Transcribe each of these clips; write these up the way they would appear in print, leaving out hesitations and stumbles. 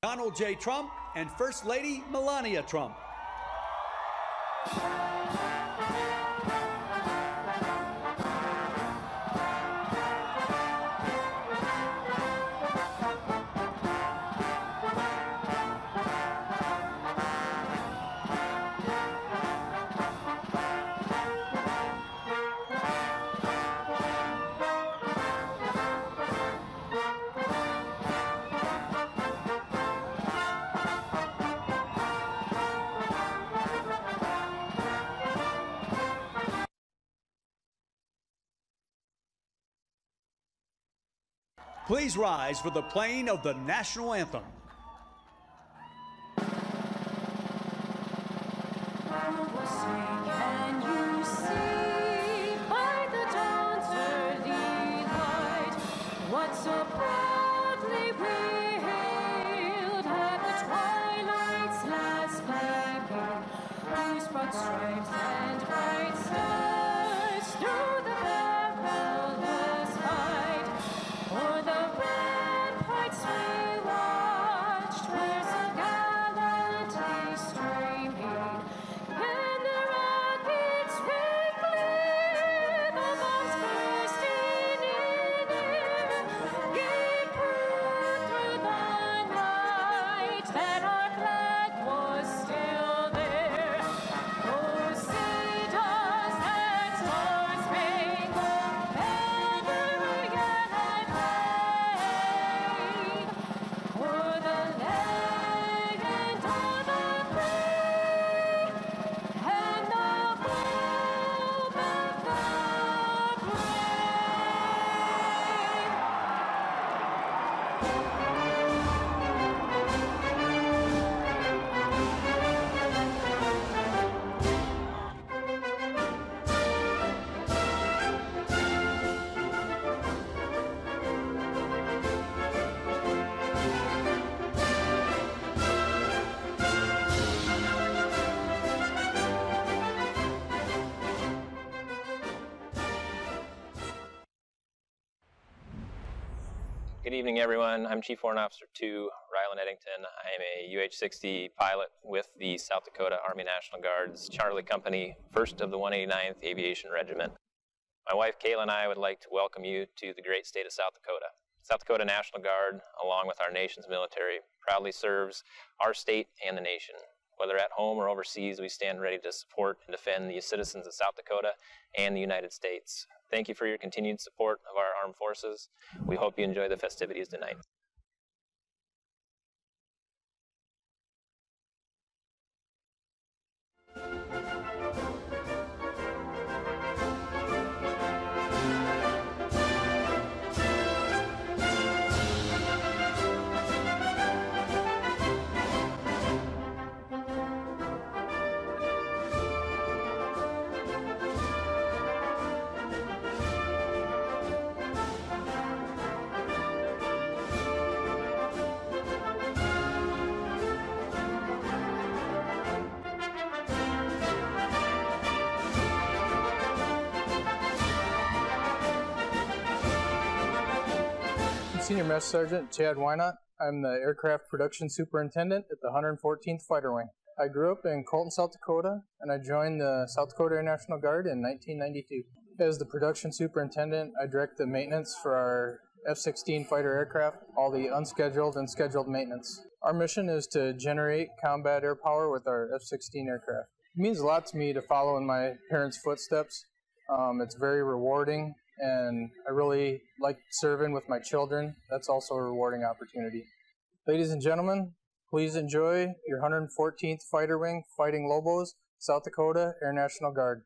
Donald J. Trump, and First Lady Melania Trump. Please rise for the playing of the national anthem. Can you see by the dawn's early light what so proudly we hailed at the twilight's last gleaming, whose broad stripes and bright stars through the perilous fight, o'er the ramparts we watched, where so gallantly streaming, and the rockets rang clear, the bombs bursting in air, gave proof through the night that our flag was still there. Oh, see does that star-spangled banner yet wave, o'er the land and on the free, and the home of the brave. Good evening, everyone. I'm Chief Warrant Officer 2, Ryland Eddington. I am a UH-60 pilot with the South Dakota Army National Guard's Charlie Company, 1st of the 189th Aviation Regiment. My wife, Kayla, and I would like to welcome you to the great state of South Dakota. South Dakota National Guard, along with our nation's military, proudly serves our state and the nation. Whether at home or overseas, we stand ready to support and defend the citizens of South Dakota and the United States. Thank you for your continued support of our armed forces. We hope you enjoy the festivities tonight. Senior Mess Sergeant Chad Wynot. I'm the Aircraft Production Superintendent at the 114th Fighter Wing. I grew up in Colton, South Dakota, and I joined the South Dakota Air National Guard in 1992. As the Production Superintendent, I direct the maintenance for our F-16 fighter aircraft, all the unscheduled and scheduled maintenance. Our mission is to generate combat air power with our F-16 aircraft. It means a lot to me to follow in my parents' footsteps. It's very rewarding, and I really like serving with my children. That's also a rewarding opportunity. Ladies and gentlemen, please enjoy your 114th Fighter Wing Fighting Lobos, South Dakota Air National Guard.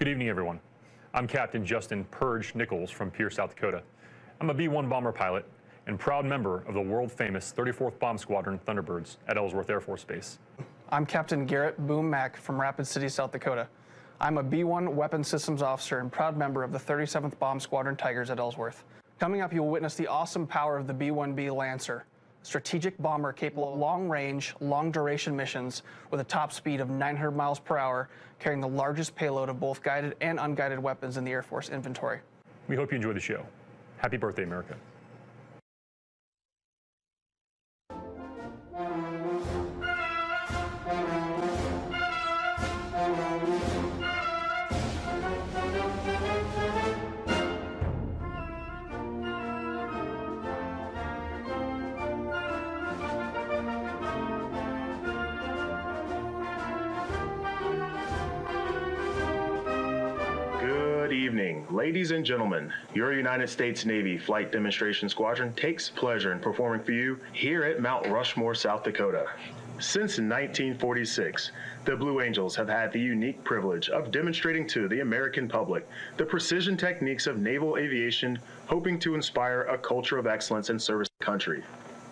Good evening, everyone. I'm Captain Justin Purge Nichols from Pierce, South Dakota. I'm a B-1 bomber pilot and proud member of the world-famous 34th Bomb Squadron Thunderbirds at Ellsworth Air Force Base. I'm Captain Garrett Boom Mack from Rapid City, South Dakota. I'm a B-1 Weapons Systems Officer and proud member of the 37th Bomb Squadron Tigers at Ellsworth. Coming up, you will witness the awesome power of the B-1B Lancer, a strategic bomber capable of long-range, long-duration missions with a top speed of 900 miles per hour, carrying the largest payload of both guided and unguided weapons in the Air Force inventory. We hope you enjoy the show. Happy birthday, America. Good evening, ladies and gentlemen. Your United States Navy Flight Demonstration Squadron takes pleasure in performing for you here at Mount Rushmore, South Dakota. Since 1946, the Blue Angels have had the unique privilege of demonstrating to the American public the precision techniques of naval aviation, hoping to inspire a culture of excellence and service to the country.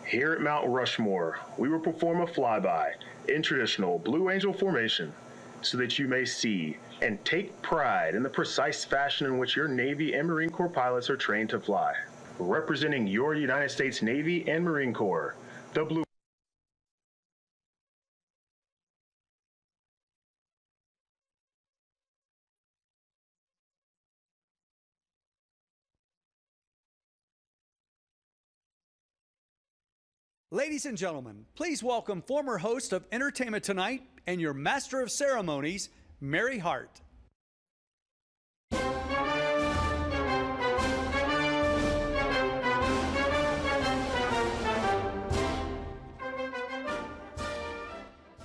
Here at Mount Rushmore, we will perform a flyby in traditional Blue Angel formation so that you may see and take pride in the precise fashion in which your Navy and Marine Corps pilots are trained to fly. Representing your United States Navy and Marine Corps, the Blue Ladies and gentlemen, please welcome former host of Entertainment Tonight and your Master of Ceremonies, Mary Hart.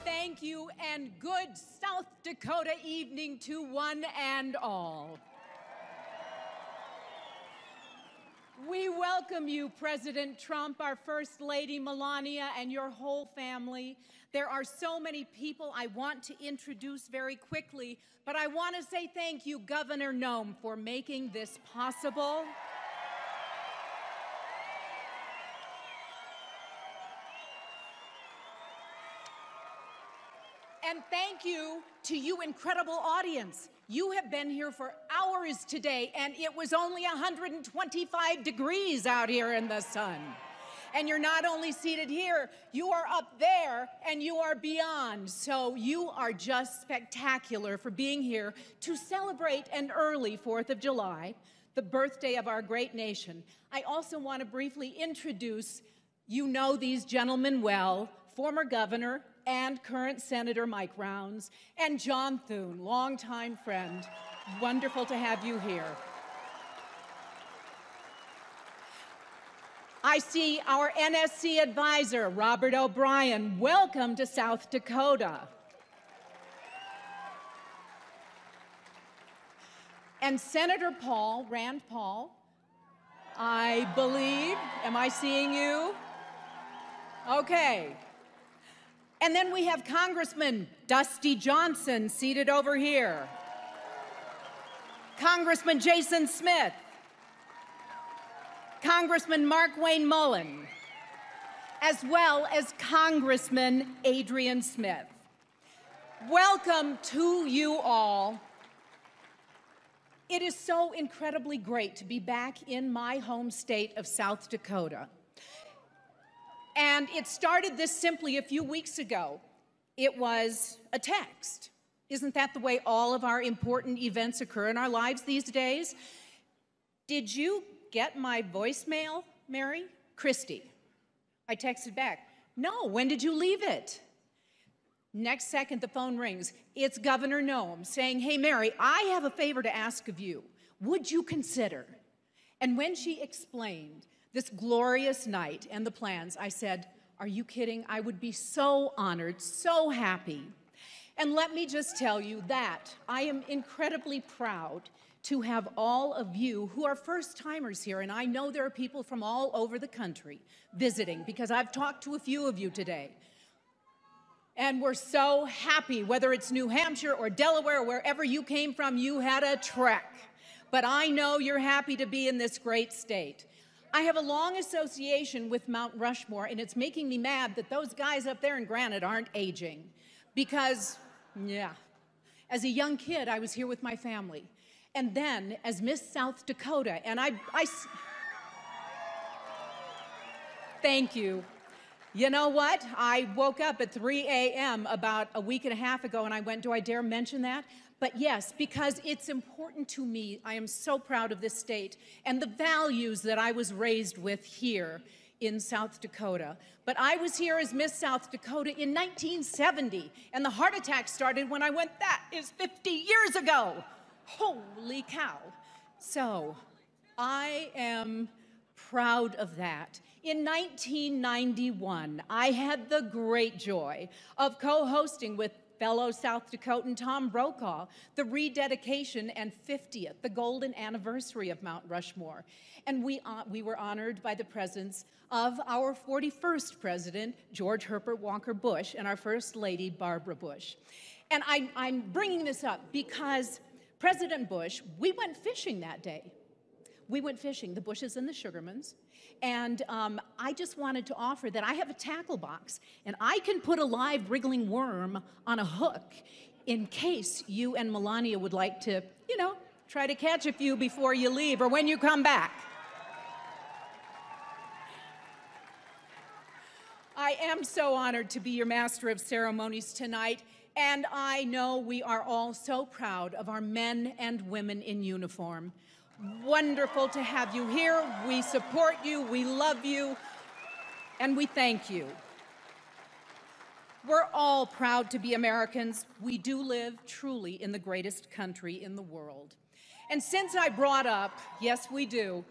Thank you and good South Dakota evening to one and all. We welcome you, President Trump, our First Lady Melania, and your whole family. There are so many people I want to introduce very quickly, but I want to say thank you, Governor Noem, for making this possible. And thank you to you, incredible audience. You have been here for hours today, and it was only 125 degrees out here in the sun. And you're not only seated here, you are up there, and you are beyond. So you are just spectacular for being here to celebrate an early 4th of July, the birthday of our great nation. I also want to briefly introduce, you know these gentlemen well, former Governor and current Senator Mike Rounds, and John Thune, longtime friend. Wonderful to have you here. I see our NSC advisor, Robert O'Brien. Welcome to South Dakota. And Senator Rand Paul, I believe. Am I seeing you? Okay. And then we have Congressman Dusty Johnson seated over here. Congressman Jason Smith. Congressman Mark Wayne Mullen, as well as Congressman Adrian Smith. Welcome to you all. It is so incredibly great to be back in my home state of South Dakota. And it started this simply a few weeks ago. It was a text. Isn't that the way all of our important events occur in our lives these days? Did you get my voicemail, Mary? Christy. I texted back, no, when did you leave it? Next second, the phone rings. It's Governor Noem saying, hey, Mary, I have a favor to ask of you. Would you consider? And when she explained this glorious night and the plans, I said, are you kidding? I would be so honored, so happy. And let me just tell you that I am incredibly proud to have all of you who are first-timers here, and I know there are people from all over the country visiting, because I've talked to a few of you today. And we're so happy, whether it's New Hampshire or Delaware or wherever you came from, you had a trek. But I know you're happy to be in this great state. I have a long association with Mount Rushmore, and it's making me mad that those guys up there in Granite aren't aging. Because, yeah, as a young kid, I was here with my family. And then, as Miss South Dakota, and I thank you. You know what? I woke up at 3 a.m. about a week and a half ago, and I went, do I dare mention that? But yes, because it's important to me. I am so proud of this state and the values that I was raised with here in South Dakota. But I was here as Miss South Dakota in 1970, and the heart attack started when I went, that is 50 years ago. Holy cow. So I am proud of that. In 1991, I had the great joy of co-hosting with fellow South Dakotan Tom Brokaw the rededication and 50th, the golden anniversary of Mount Rushmore. And we were honored by the presence of our 41st president, George Herbert Walker Bush, and our first lady, Barbara Bush. And I'm bringing this up because President Bush, we went fishing that day. We went fishing, the Bushes and the Sugarmans, and I just wanted to offer that I have a tackle box, and I can put a live wriggling worm on a hook in case you and Melania would like to, you know, try to catch a few before you leave or when you come back. I am so honored to be your Master of Ceremonies tonight, and I know we are all so proud of our men and women in uniform. Wonderful to have you here. We support you, we love you, and we thank you. We're all proud to be Americans. We do live truly in the greatest country in the world. And since I brought up, yes, we do,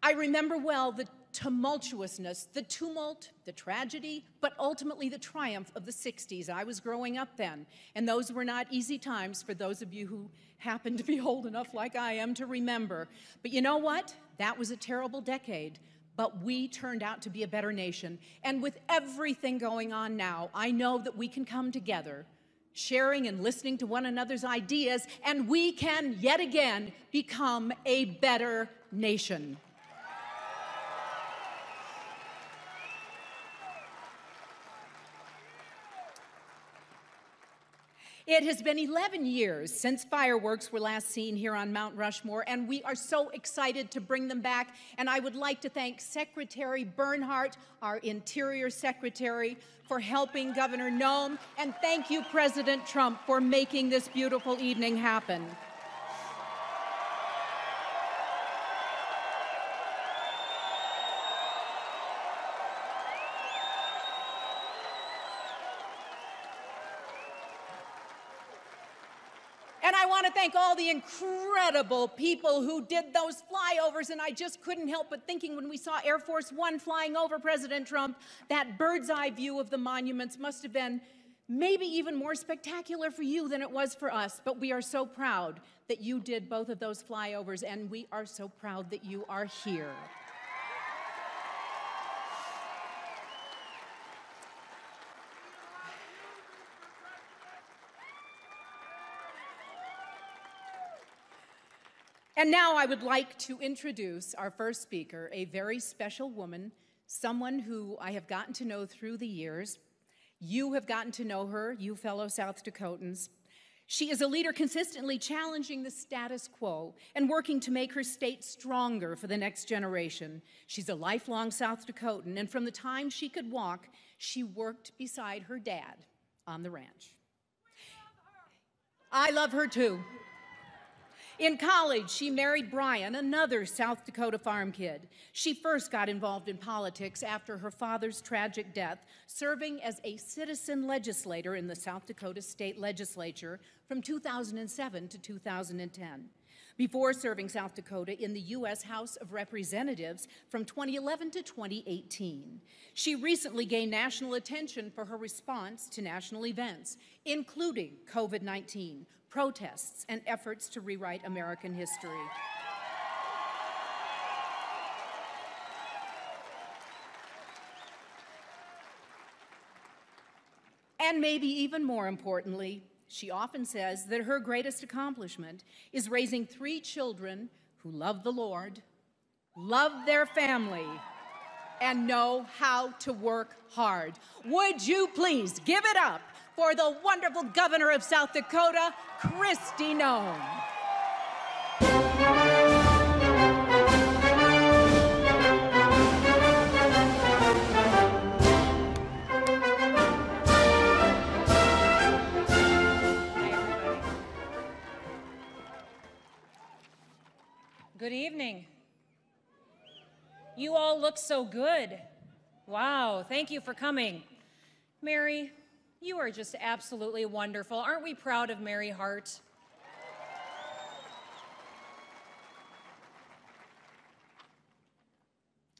I remember well the tumultuousness, the tumult, the tragedy, but ultimately the triumph of the 60s. I was growing up then, and those were not easy times for those of you who happen to be old enough like I am to remember. But you know what? That was a terrible decade, but we turned out to be a better nation. And with everything going on now, I know that we can come together, sharing and listening to one another's ideas, and we can yet again become a better nation. It has been 11 years since fireworks were last seen here on Mount Rushmore, and we are so excited to bring them back. And I would like to thank Secretary Bernhardt, our Interior Secretary, for helping Governor Noem, and thank you, President Trump, for making this beautiful evening happen. And I want to thank all the incredible people who did those flyovers, and I just couldn't help but thinking when we saw Air Force One flying over President Trump, that bird's eye view of the monuments must have been maybe even more spectacular for you than it was for us. But we are so proud that you did both of those flyovers, and we are so proud that you are here. And now I would like to introduce our first speaker, a very special woman, someone who I have gotten to know through the years. You have gotten to know her, you fellow South Dakotans. She is a leader consistently challenging the status quo and working to make her state stronger for the next generation. She's a lifelong South Dakotan, and from the time she could walk, she worked beside her dad on the ranch. I love her too. In college, she married Brian, another South Dakota farm kid. She first got involved in politics after her father's tragic death, serving as a citizen legislator in the South Dakota State Legislature from 2007 to 2010. Before serving South Dakota in the U.S. House of Representatives from 2011 to 2018. She recently gained national attention for her response to national events, including COVID-19, protests, and efforts to rewrite American history. And maybe even more importantly, she often says that her greatest accomplishment is raising 3 children who love the Lord, love their family, and know how to work hard. Would you please give it up for the wonderful governor of South Dakota, Kristi Noem. Good evening. You all look so good. Wow, thank you for coming. Mary, you are just absolutely wonderful. Aren't we proud of Mary Hart?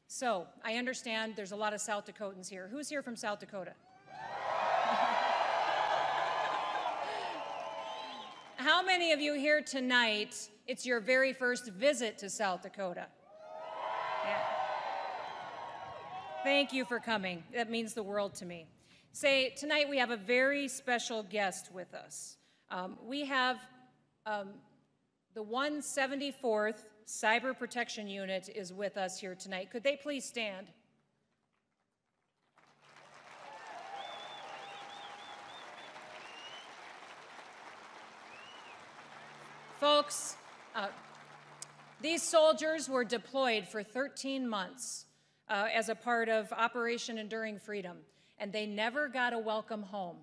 So, I understand there's a lot of South Dakotans here. Who's here from South Dakota? How many of you here tonight, it's your very first visit to South Dakota? Yeah. Thank you for coming. That means the world to me. Say, tonight we have a very special guest with us. We have the 174th Cyber Protection Unit is with us here tonight. Could they please stand? Folks, these soldiers were deployed for 13 months as a part of Operation Enduring Freedom, and they never got a welcome home.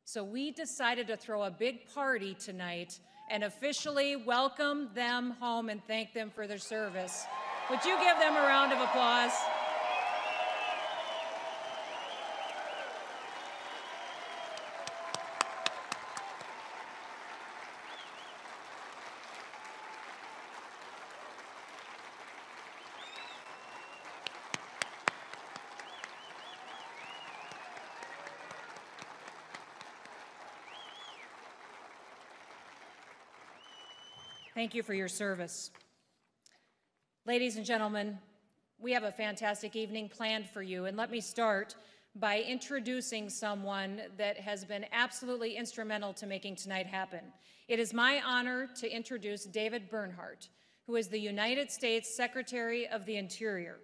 So we decided to throw a big party tonight and officially welcome them home and thank them for their service. Would you give them a round of applause? Thank you for your service. Ladies and gentlemen, we have a fantastic evening planned for you, and let me start by introducing someone that has been absolutely instrumental to making tonight happen. It is my honor to introduce David Bernhardt, who is the United States Secretary of the Interior.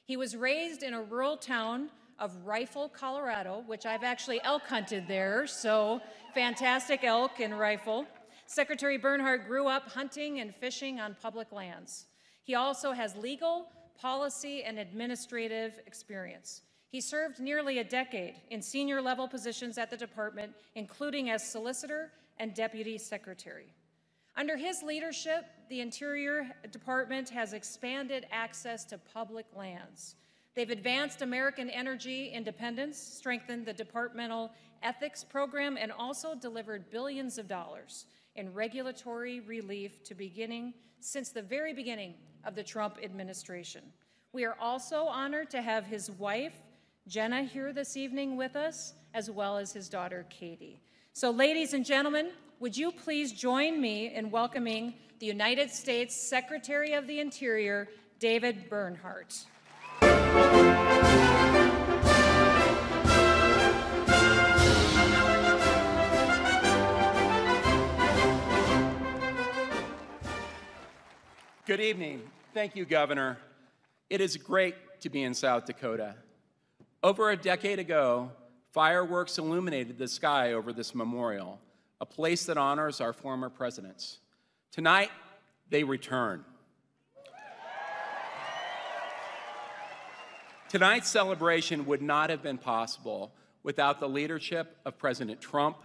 He was raised in a rural town of Rifle, Colorado, which I've actually elk hunted there, so fantastic elk in Rifle. Secretary Bernhardt grew up hunting and fishing on public lands. He also has legal, policy, and administrative experience. He served nearly a decade in senior level positions at the department, including as solicitor and deputy secretary. Under his leadership, the Interior Department has expanded access to public lands. They've advanced American energy independence, strengthened the departmental ethics program, and also delivered billions of dollars in regulatory relief since the very beginning of the Trump administration. We are also honored to have his wife, Jenna, here this evening with us, as well as his daughter, Katie. So ladies and gentlemen, would you please join me in welcoming the United States Secretary of the Interior, David Bernhardt. Good evening. Thank you, Governor. It is great to be in South Dakota. Over a decade ago, fireworks illuminated the sky over this memorial, a place that honors our former presidents. Tonight, they return. Tonight's celebration would not have been possible without the leadership of President Trump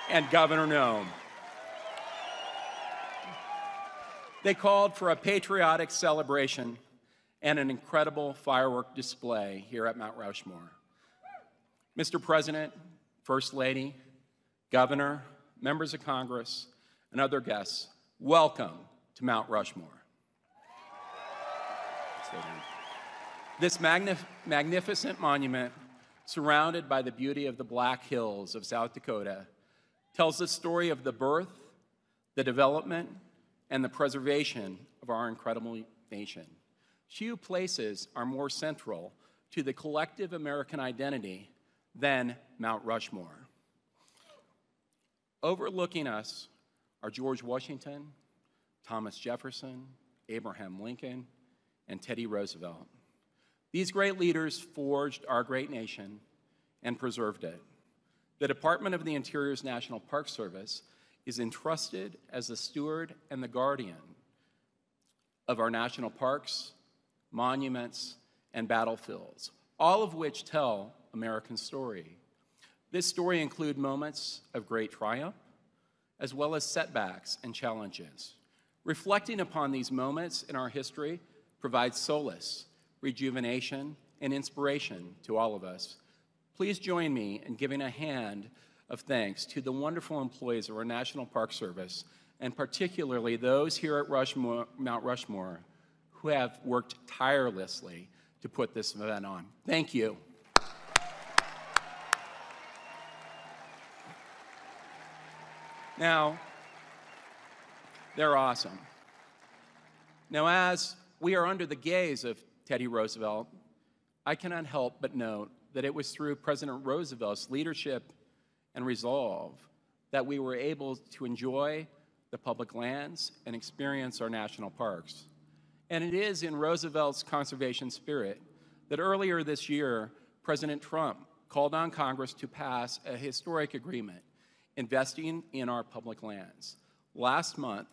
and Governor Noem. They called for a patriotic celebration and an incredible firework display here at Mount Rushmore. Mr. President, First Lady, Governor, members of Congress, and other guests, welcome to Mount Rushmore. This magnificent monument, surrounded by the beauty of the Black Hills of South Dakota, tells the story of the birth, the development, and the preservation of our incredible nation. Few places are more central to the collective American identity than Mount Rushmore. Overlooking us are George Washington, Thomas Jefferson, Abraham Lincoln, and Teddy Roosevelt. These great leaders forged our great nation and preserved it. The Department of the Interior's National Park Service is entrusted as the steward and the guardian of our national parks, monuments, and battlefields, all of which tell American story. This story includes moments of great triumph, as well as setbacks and challenges. Reflecting upon these moments in our history provides solace, rejuvenation, and inspiration to all of us. Please join me in giving a hand of thanks to the wonderful employees of our National Park Service, and particularly those here at Mount Rushmore who have worked tirelessly to put this event on. Thank you. Now, they're awesome. Now, as we are under the gaze of Teddy Roosevelt, I cannot help but note that it was through President Roosevelt's leadership and resolve that we were able to enjoy the public lands and experience our national parks. And it is in Roosevelt's conservation spirit that earlier this year, President Trump called on Congress to pass a historic agreement investing in our public lands. Last month,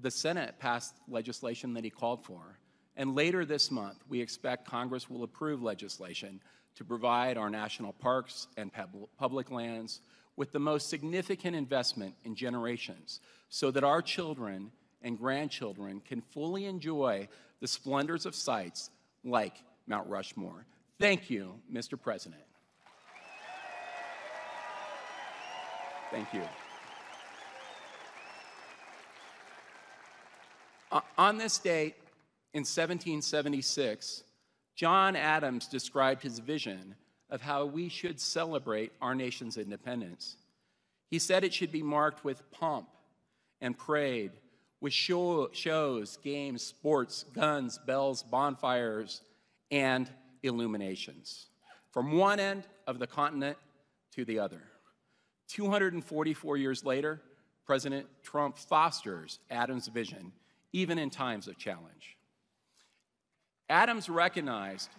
the Senate passed legislation that he called for, and later this month, we expect Congress will approve legislation to provide our national parks and public lands with the most significant investment in generations so that our children and grandchildren can fully enjoy the splendors of sites like Mount Rushmore. Thank you, Mr. President. Thank you. On this date, in 1776, John Adams described his vision of how we should celebrate our nation's independence. He said it should be marked with pomp and parade, with shows, games, sports, guns, bells, bonfires, and illuminations, from one end of the continent to the other. 244 years later, President Trump fosters Adams' vision, even in times of challenge. Adams recognized,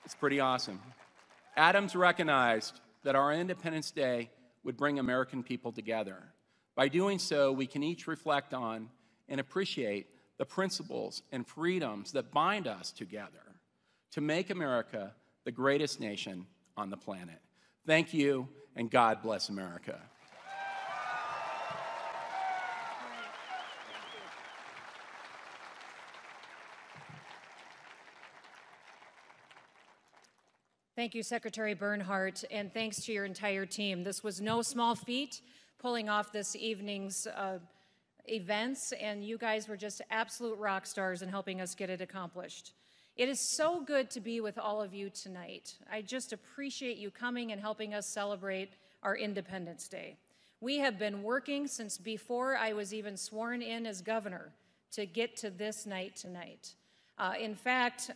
it's pretty awesome, Adams recognized that our Independence Day would bring American people together. By doing so, we can each reflect on and appreciate the principles and freedoms that bind us together to make America the greatest nation on the planet. Thank you, and God bless America. Thank you, Secretary Bernhardt, and thanks to your entire team. This was no small feat, pulling off this evening's events, and you guys were just absolute rock stars in helping us get it accomplished. It is so good to be with all of you tonight. I just appreciate you coming and helping us celebrate our Independence Day. We have been working since before I was even sworn in as governor to get to this night tonight. In fact,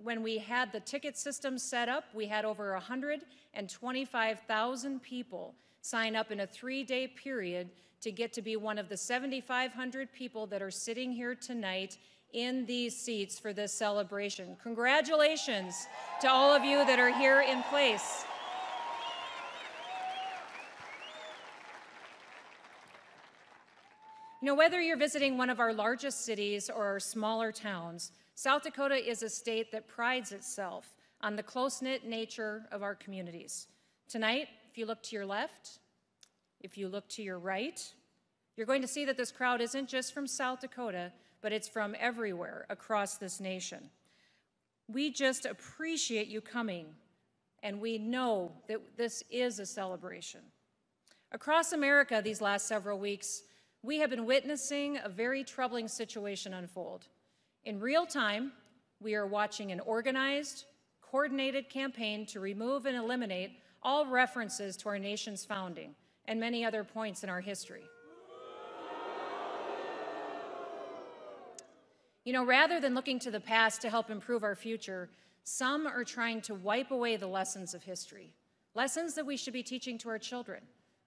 when we had the ticket system set up, we had over 125,000 people sign up in a 3-day period to get to be one of the 7,500 people that are sitting here tonight in these seats for this celebration. Congratulations to all of you that are here in place. You know, whether you're visiting one of our largest cities or our smaller towns, South Dakota is a state that prides itself on the close-knit nature of our communities. Tonight, if you look to your left, if you look to your right, you're going to see that this crowd isn't just from South Dakota, but it's from everywhere across this nation. We just appreciate you coming, and we know that this is a celebration. Across America these last several weeks, we have been witnessing a very troubling situation unfold. In real time, we are watching an organized, coordinated campaign to remove and eliminate all references to our nation's founding and many other points in our history. You know, rather than looking to the past to help improve our future, some are trying to wipe away the lessons of history, lessons that we should be teaching to our children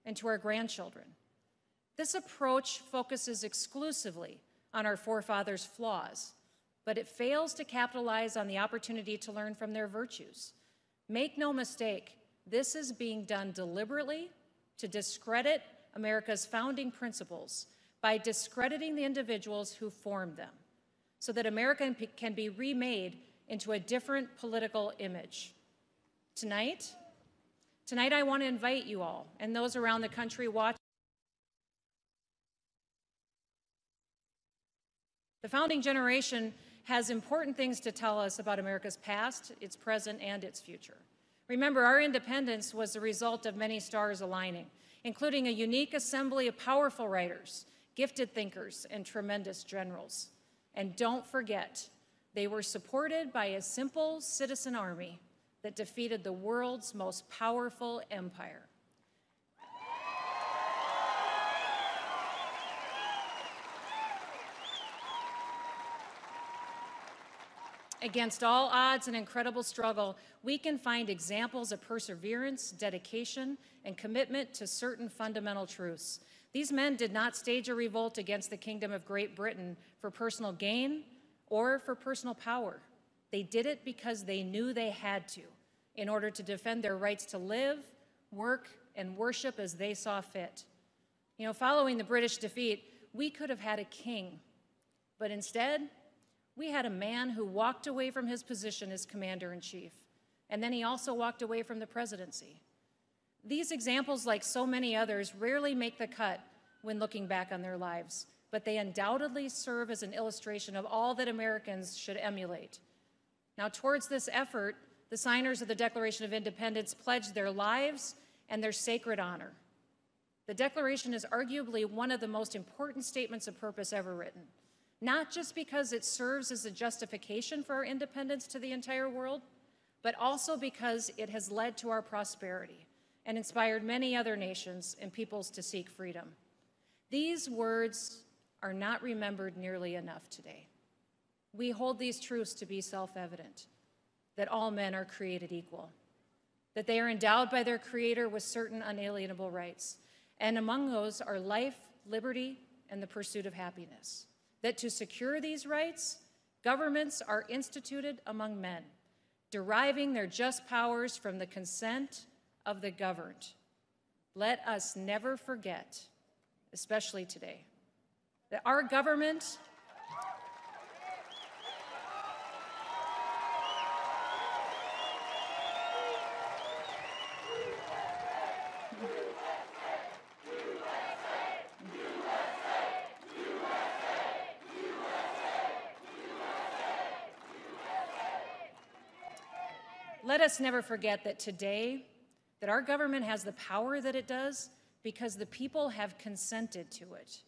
and to our grandchildren. This approach focuses exclusively on our forefathers' flaws, but it fails to capitalize on the opportunity to learn from their virtues. Make no mistake, this is being done deliberately to discredit America's founding principles by discrediting the individuals who formed them, so that America can be remade into a different political image. Tonight I want to invite you all and those around the country watching. The founding generation has important things to tell us about America's past, its present, and its future. Remember, our independence was the result of many stars aligning, including a unique assembly of powerful writers, gifted thinkers, and tremendous generals. And don't forget, they were supported by a simple citizen army that defeated the world's most powerful empire. Against all odds and incredible struggle, we can find examples of perseverance, dedication, and commitment to certain fundamental truths. These men did not stage a revolt against the Kingdom of Great Britain for personal gain or for personal power. They did it because they knew they had to, in order to defend their rights to live, work, and worship as they saw fit. You know, following the British defeat, we could have had a king, but instead, we had a man who walked away from his position as commander-in-chief, and then he also walked away from the presidency. These examples, like so many others, rarely make the cut when looking back on their lives, but they undoubtedly serve as an illustration of all that Americans should emulate. Now, towards this effort, the signers of the Declaration of Independence pledged their lives and their sacred honor. The Declaration is arguably one of the most important statements of purpose ever written, not just because it serves as a justification for our independence to the entire world, but also because it has led to our prosperity and inspired many other nations and peoples to seek freedom. These words are not remembered nearly enough today. We hold these truths to be self-evident, that all men are created equal, that they are endowed by their Creator with certain unalienable rights, and among those are life, liberty, and the pursuit of happiness. That to secure these rights, governments are instituted among men, deriving their just powers from the consent of the governed. Let us never forget, especially today, that our government Let us never forget that today, that our government has the power that it does because the people have consented to it.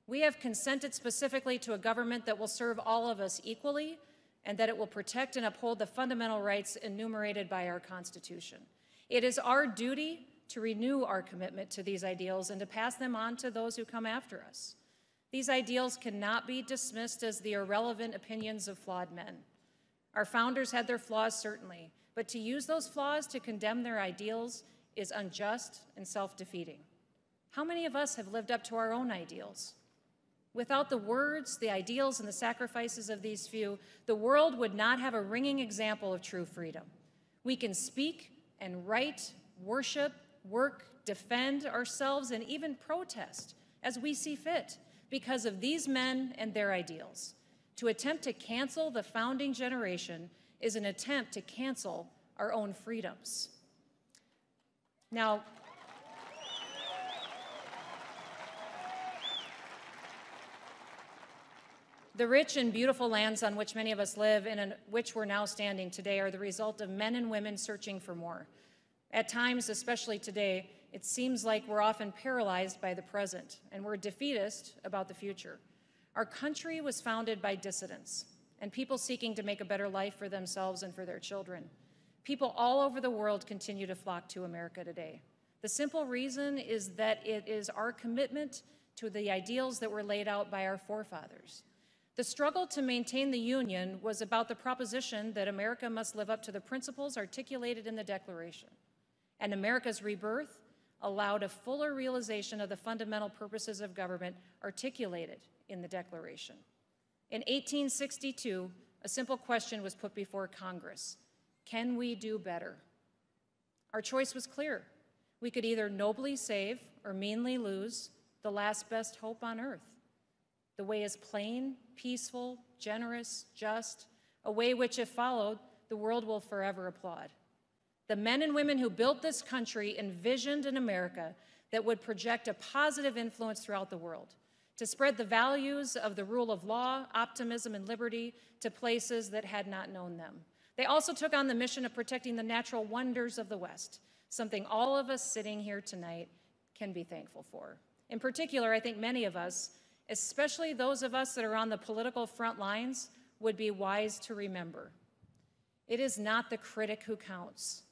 We have consented specifically to a government that will serve all of us equally and that it will protect and uphold the fundamental rights enumerated by our Constitution. It is our duty to renew our commitment to these ideals and to pass them on to those who come after us. These ideals cannot be dismissed as the irrelevant opinions of flawed men. Our founders had their flaws, certainly, but to use those flaws to condemn their ideals is unjust and self-defeating. How many of us have lived up to our own ideals? Without the words, the ideals, and the sacrifices of these few, the world would not have a ringing example of true freedom. We can speak and write, worship, work, defend ourselves, and even protest as we see fit because of these men and their ideals. To attempt to cancel the founding generation is an attempt to cancel our own freedoms. Now, the rich and beautiful lands on which many of us live and in which we're now standing today are the result of men and women searching for more. At times, especially today, it seems like we're often paralyzed by the present and we're defeatist about the future. Our country was founded by dissidents and people seeking to make a better life for themselves and for their children. People all over the world continue to flock to America today. The simple reason is that it is our commitment to the ideals that were laid out by our forefathers. The struggle to maintain the Union was about the proposition that America must live up to the principles articulated in the Declaration. And America's rebirth allowed a fuller realization of the fundamental purposes of government articulated in the Declaration. In 1862, a simple question was put before Congress: can we do better? Our choice was clear. We could either nobly save or meanly lose the last best hope on earth. The way is plain, peaceful, generous, just, a way which, if followed, the world will forever applaud. The men and women who built this country envisioned an America that would project a positive influence throughout the world, to spread the values of the rule of law, optimism, and liberty to places that had not known them. They also took on the mission of protecting the natural wonders of the West, something all of us sitting here tonight can be thankful for. In particular, I think many of us, especially those of us that are on the political front lines, would be wise to remember. It is not the critic who counts,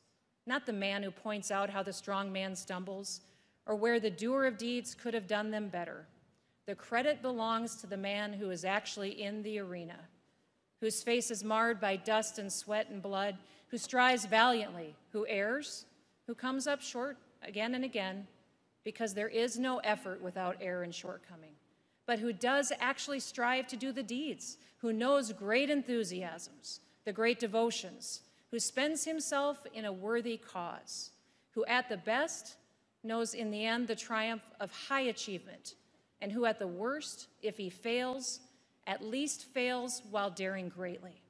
not the man who points out how the strong man stumbles or where the doer of deeds could have done them better. The credit belongs to the man who is actually in the arena, whose face is marred by dust and sweat and blood, who strives valiantly, who errs, who comes up short again and again, because there is no effort without error and shortcoming, but who does actually strive to do the deeds, who knows great enthusiasms, the great devotions, who spends himself in a worthy cause, who at the best knows in the end the triumph of high achievement, and who at the worst, if he fails, at least fails while daring greatly,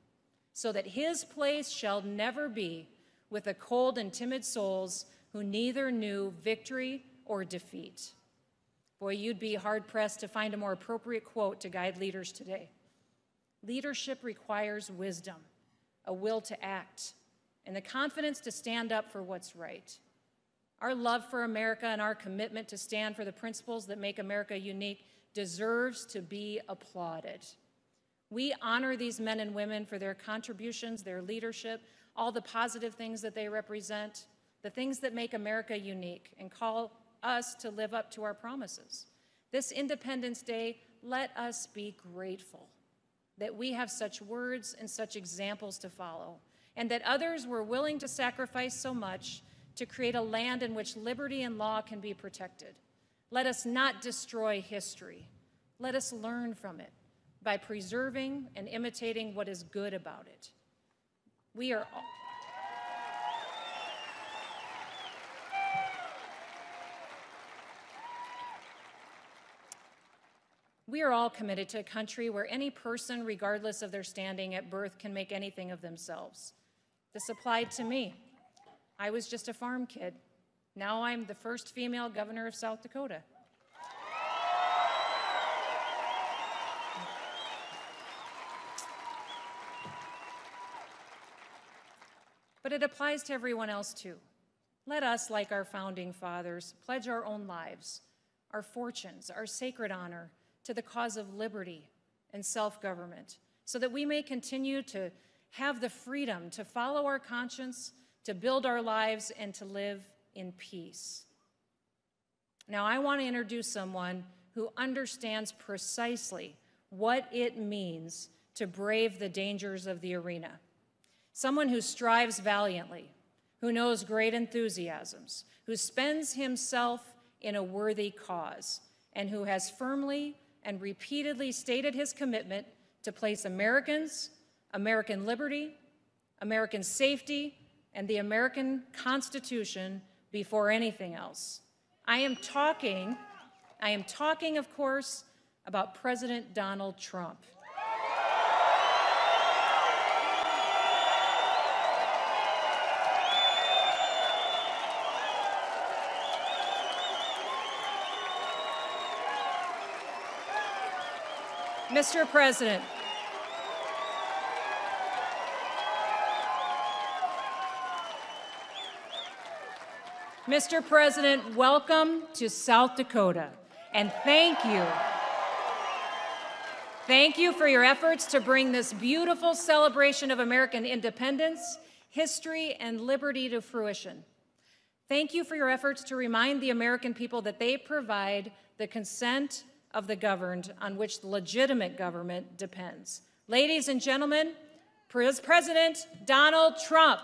so that his place shall never be with the cold and timid souls who neither knew victory or defeat. Boy, you'd be hard-pressed to find a more appropriate quote to guide leaders today. Leadership requires wisdom, a will to act, and the confidence to stand up for what's right. Our love for America and our commitment to stand for the principles that make America unique deserves to be applauded. We honor these men and women for their contributions, their leadership, all the positive things that they represent, the things that make America unique, and call us to live up to our promises. This Independence Day, let us be grateful that we have such words and such examples to follow, and that others were willing to sacrifice so much to create a land in which liberty and law can be protected. Let us not destroy history. Let us learn from it by preserving and imitating what is good about it. We are all committed to a country where any person, regardless of their standing at birth, can make anything of themselves. This applied to me. I was just a farm kid. Now I'm the first female governor of South Dakota. But it applies to everyone else too. Let us, like our founding fathers, pledge our own lives, our fortunes, our sacred honor to the cause of liberty and self-government, so that we may continue to have the freedom to follow our conscience, to build our lives, and to live in peace. Now, I want to introduce someone who understands precisely what it means to brave the dangers of the arena. Someone who strives valiantly, who knows great enthusiasms, who spends himself in a worthy cause, and who has firmly and repeatedly stated his commitment to place Americans, American liberty, American safety, and the American Constitution before anything else. I am talking, of course, about President Donald Trump. Mr. President, Mr. President, welcome to South Dakota, and thank you. Thank you for your efforts to bring this beautiful celebration of American independence, history, and liberty to fruition. Thank you for your efforts to remind the American people that they provide the consent of the governed on which the legitimate government depends. Ladies and gentlemen, President Donald Trump.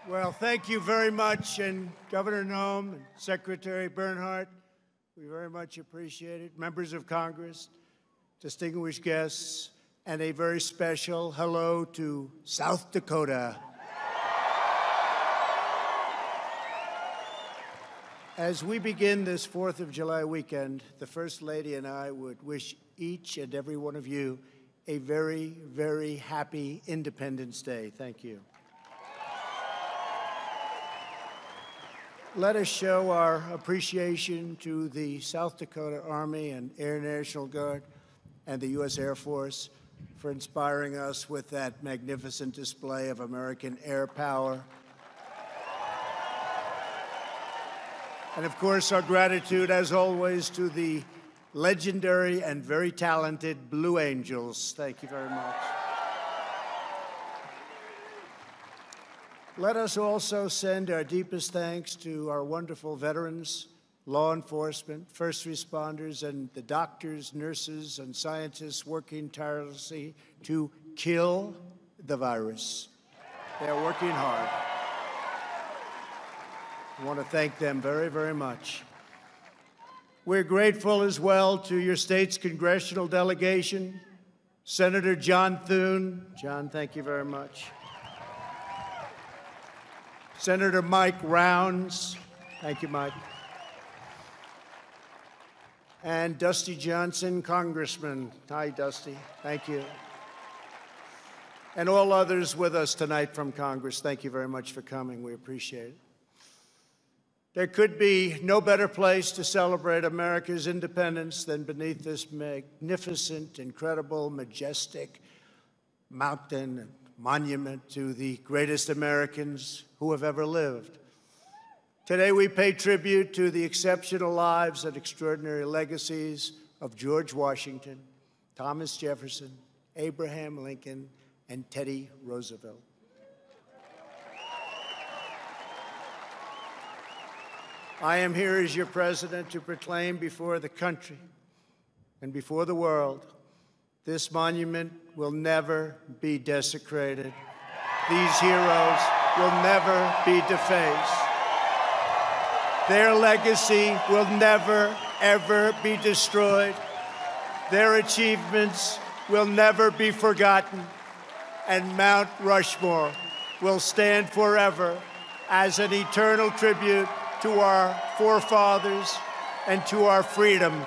Well, thank you very much, and Governor Nome and Secretary Bernhardt, we very much appreciate it. Members of Congress, distinguished guests, and a very special hello to South Dakota. As we begin this 4th of July weekend, the First Lady and I would wish each and every one of you a very, very happy Independence Day. Thank you. Let us show our appreciation to the South Dakota Army and Air National Guard and the U.S. Air Force for inspiring us with that magnificent display of American air power. And of course, our gratitude, as always, to the legendary and very talented Blue Angels. Thank you very much. Let us also send our deepest thanks to our wonderful veterans, law enforcement, first responders, and the doctors, nurses, and scientists working tirelessly to kill the virus. They are working hard. I want to thank them very, very much. We're grateful as well to your state's congressional delegation, Senator John Thune. John, thank you very much. Senator Mike Rounds. Thank you, Mike. And Dusty Johnson, Congressman. Hi, Dusty. Thank you. And all others with us tonight from Congress, thank you very much for coming. We appreciate it. There could be no better place to celebrate America's independence than beneath this magnificent, incredible, majestic mountain and monument to the greatest Americans who have ever lived. Today we pay tribute to the exceptional lives and extraordinary legacies of George Washington, Thomas Jefferson, Abraham Lincoln, and Teddy Roosevelt. I am here as your president to proclaim before the country and before the world This monument will never be desecrated. These heroes will never be defaced. Their legacy will never, ever be destroyed. Their achievements will never be forgotten. And Mount Rushmore will stand forever as an eternal tribute to our forefathers and to our freedom.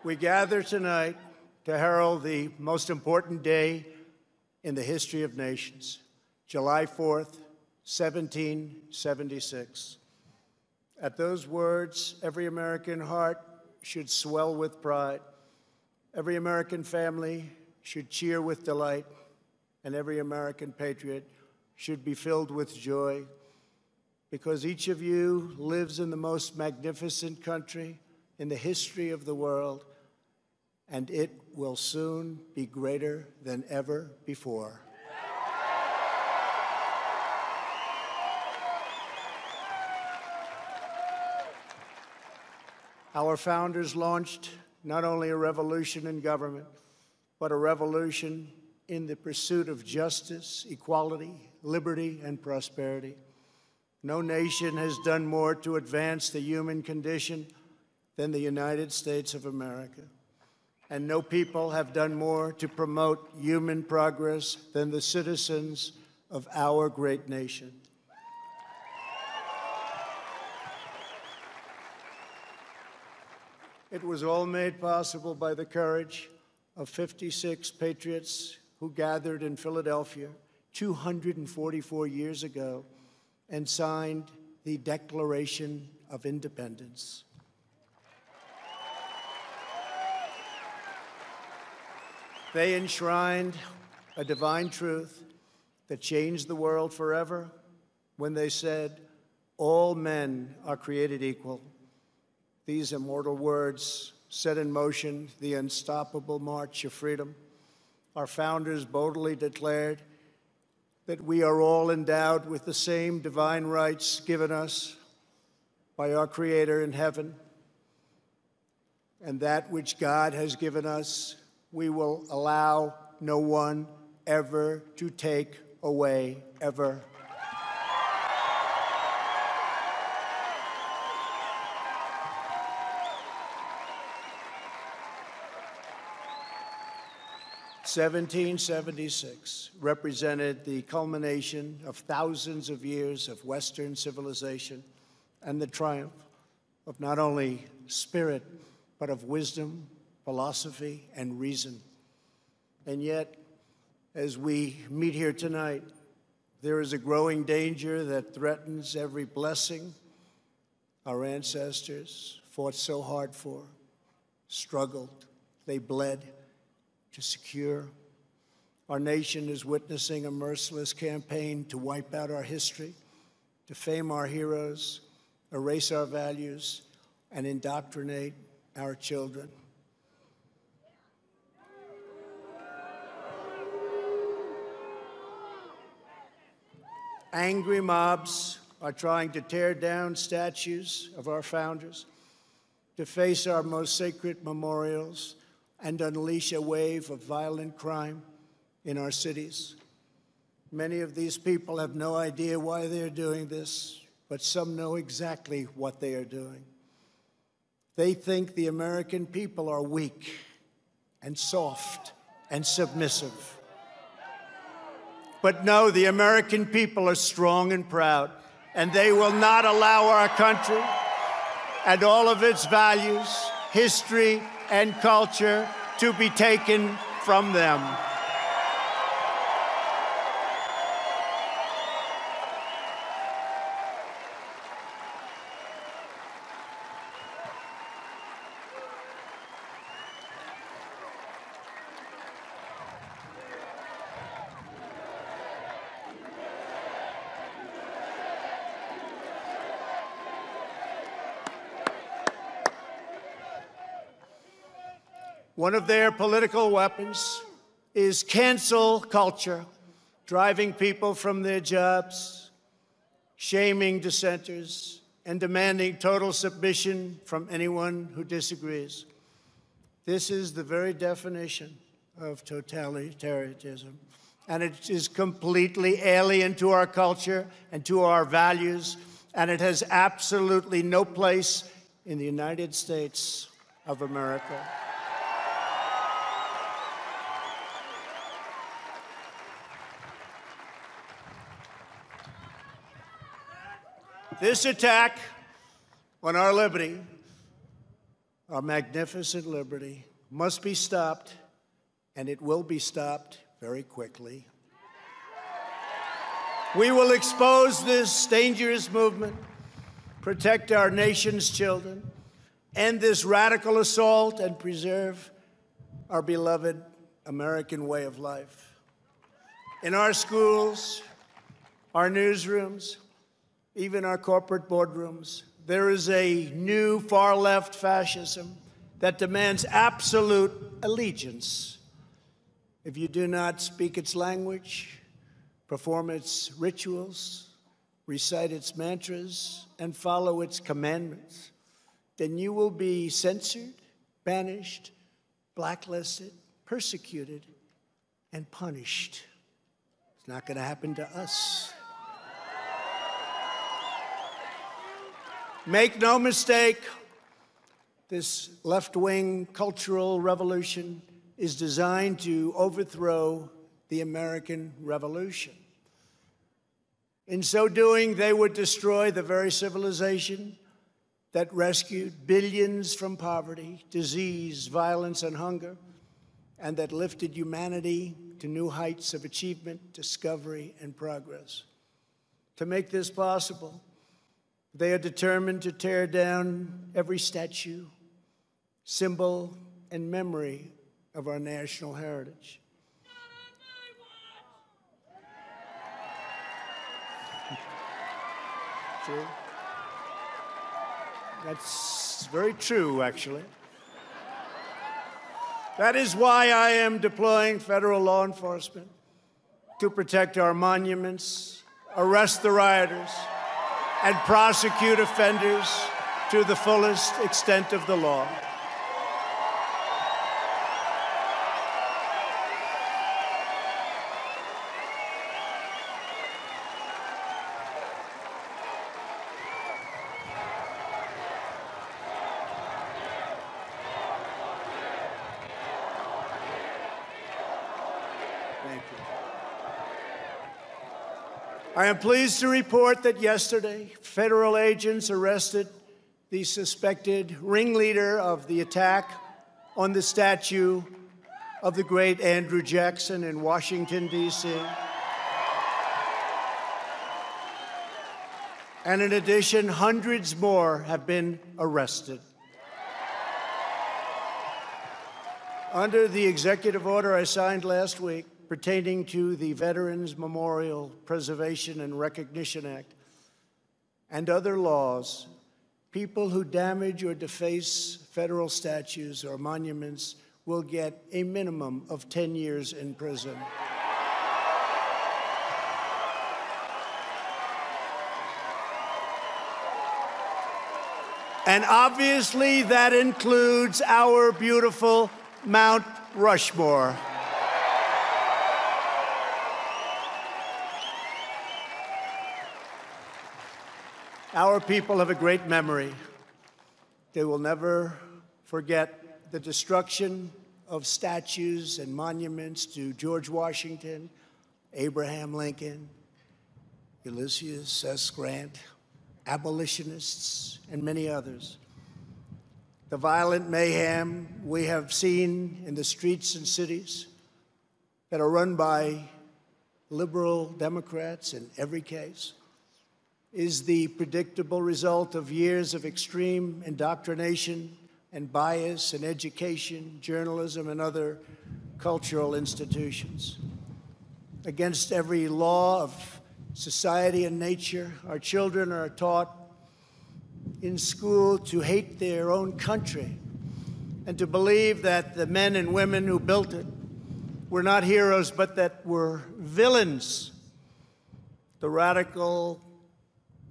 We gather tonight to herald the most important day in the history of nations, July 4th, 1776. At those words, every American heart should swell with pride. Every American family should cheer with delight, and every American patriot should be filled with joy, because each of you lives in the most magnificent country in the history of the world, and it will soon be greater than ever before. Our founders launched not only a revolution in government, but a revolution in the pursuit of justice, equality, liberty, and prosperity. No nation has done more to advance the human condition than the United States of America. And no people have done more to promote human progress than the citizens of our great nation. It was all made possible by the courage of 56 patriots who gathered in Philadelphia 244 years ago and signed the Declaration of Independence. They enshrined a divine truth that changed the world forever when they said, "All men are created equal." These immortal words set in motion the unstoppable march of freedom. Our founders boldly declared that we are all endowed with the same divine rights given us by our Creator in heaven, and that which God has given us we will allow no one ever to take away, ever. "1776 represented the culmination of thousands of years of Western civilization and the triumph of not only spirit, but of wisdom, philosophy, and reason. And yet, as we meet here tonight, there is a growing danger that threatens every blessing our ancestors fought so hard for, struggled, they bled to secure. Our nation is witnessing a merciless campaign to wipe out our history, defame our heroes, erase our values, and indoctrinate our children. Angry mobs are trying to tear down statues of our founders, deface our most sacred memorials, and unleash a wave of violent crime in our cities. Many of these people have no idea why they're doing this, but some know exactly what they are doing. They think the American people are weak and soft and submissive. But no, the American people are strong and proud, and they will not allow our country and all of its values, history, and culture to be taken from them. One of their political weapons is cancel culture, driving people from their jobs, shaming dissenters, and demanding total submission from anyone who disagrees. This is the very definition of totalitarianism, and it is completely alien to our culture and to our values, and it has absolutely no place in the United States of America. This attack on our liberty, our magnificent liberty, must be stopped, and it will be stopped very quickly. We will expose this dangerous movement, protect our nation's children, end this radical assault, and preserve our beloved American way of life. In our schools, our newsrooms, even our corporate boardrooms, there is a new far-left fascism that demands absolute allegiance. If you do not speak its language, perform its rituals, recite its mantras, and follow its commandments, then you will be censored, banished, blacklisted, persecuted, and punished. It's not going to happen to us. Make no mistake, this left-wing cultural revolution is designed to overthrow the American Revolution. In so doing, they would destroy the very civilization that rescued billions from poverty, disease, violence, and hunger, and that lifted humanity to new heights of achievement, discovery, and progress. To make this possible, they are determined to tear down every statue, symbol, and memory of our national heritage. True. That's very true, actually. That is why I am deploying federal law enforcement to protect our monuments, arrest the rioters, and prosecute offenders to the fullest extent of the law. Thank you. I am pleased to report that yesterday, federal agents arrested the suspected ringleader of the attack on the statue of the great Andrew Jackson in Washington, D.C. And in addition, hundreds more have been arrested. Under the executive order I signed last week, pertaining to the Veterans Memorial Preservation and Recognition Act and other laws, people who damage or deface federal statues or monuments will get a minimum of 10 years in prison. And obviously that includes our beautiful Mount Rushmore. Our people have a great memory. They will never forget the destruction of statues and monuments to George Washington, Abraham Lincoln, Ulysses S. Grant, abolitionists, and many others. The violent mayhem we have seen in the streets and cities that are run by liberal Democrats in every case is the predictable result of years of extreme indoctrination and bias in education, journalism, and other cultural institutions. Against every law of society and nature, our children are taught in school to hate their own country and to believe that the men and women who built it were not heroes, but that were villains. The radical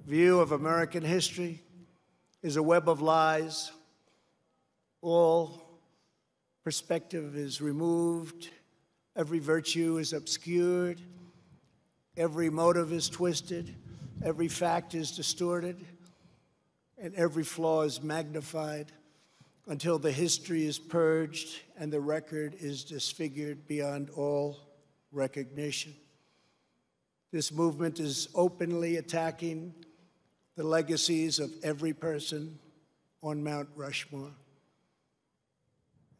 view of American history is a web of lies. All perspective is removed. Every virtue is obscured. Every motive is twisted. Every fact is distorted. And every flaw is magnified until the history is purged and the record is disfigured beyond all recognition. This movement is openly attacking the legacies of every person on Mount Rushmore.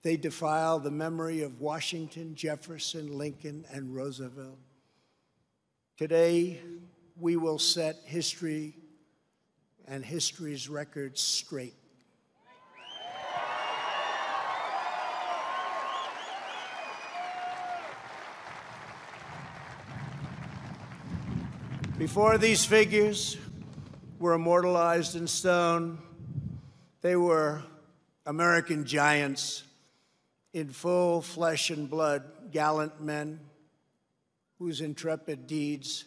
They defile the memory of Washington, Jefferson, Lincoln, and Roosevelt. Today, we will set history and history's records straight. Before these figures were immortalized in stone, they were American giants in full flesh and blood, gallant men whose intrepid deeds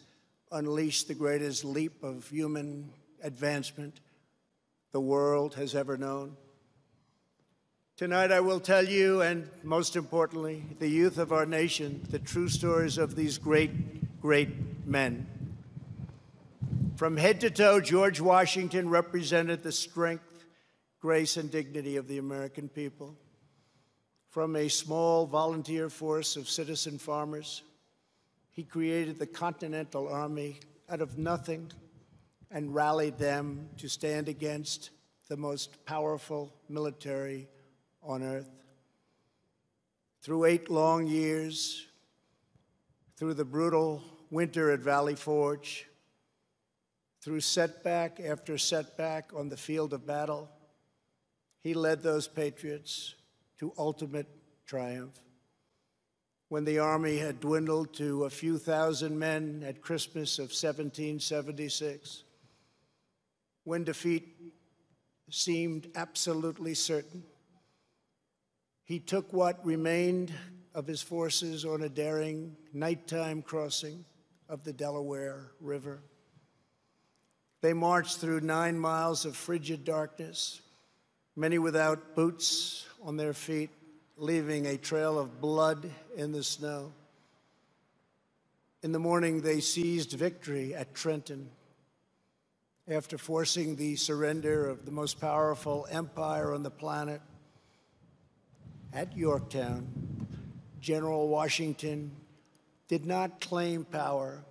unleashed the greatest leap of human advancement the world has ever known. Tonight I will tell you, and most importantly, the youth of our nation, the true stories of these great, great men. From head to toe, George Washington represented the strength, grace, and dignity of the American people. From a small volunteer force of citizen farmers, he created the Continental Army out of nothing and rallied them to stand against the most powerful military on earth. Through 8 long years, through the brutal winter at Valley Forge, through setback after setback on the field of battle, he led those patriots to ultimate triumph. When the Army had dwindled to a few thousand men at Christmas of 1776, when defeat seemed absolutely certain, he took what remained of his forces on a daring nighttime crossing of the Delaware River. They marched through 9 miles of frigid darkness, many without boots on their feet, leaving a trail of blood in the snow. In the morning, they seized victory at Trenton. After forcing the surrender of the most powerful empire on the planet, at Yorktown, General Washington did not claim power,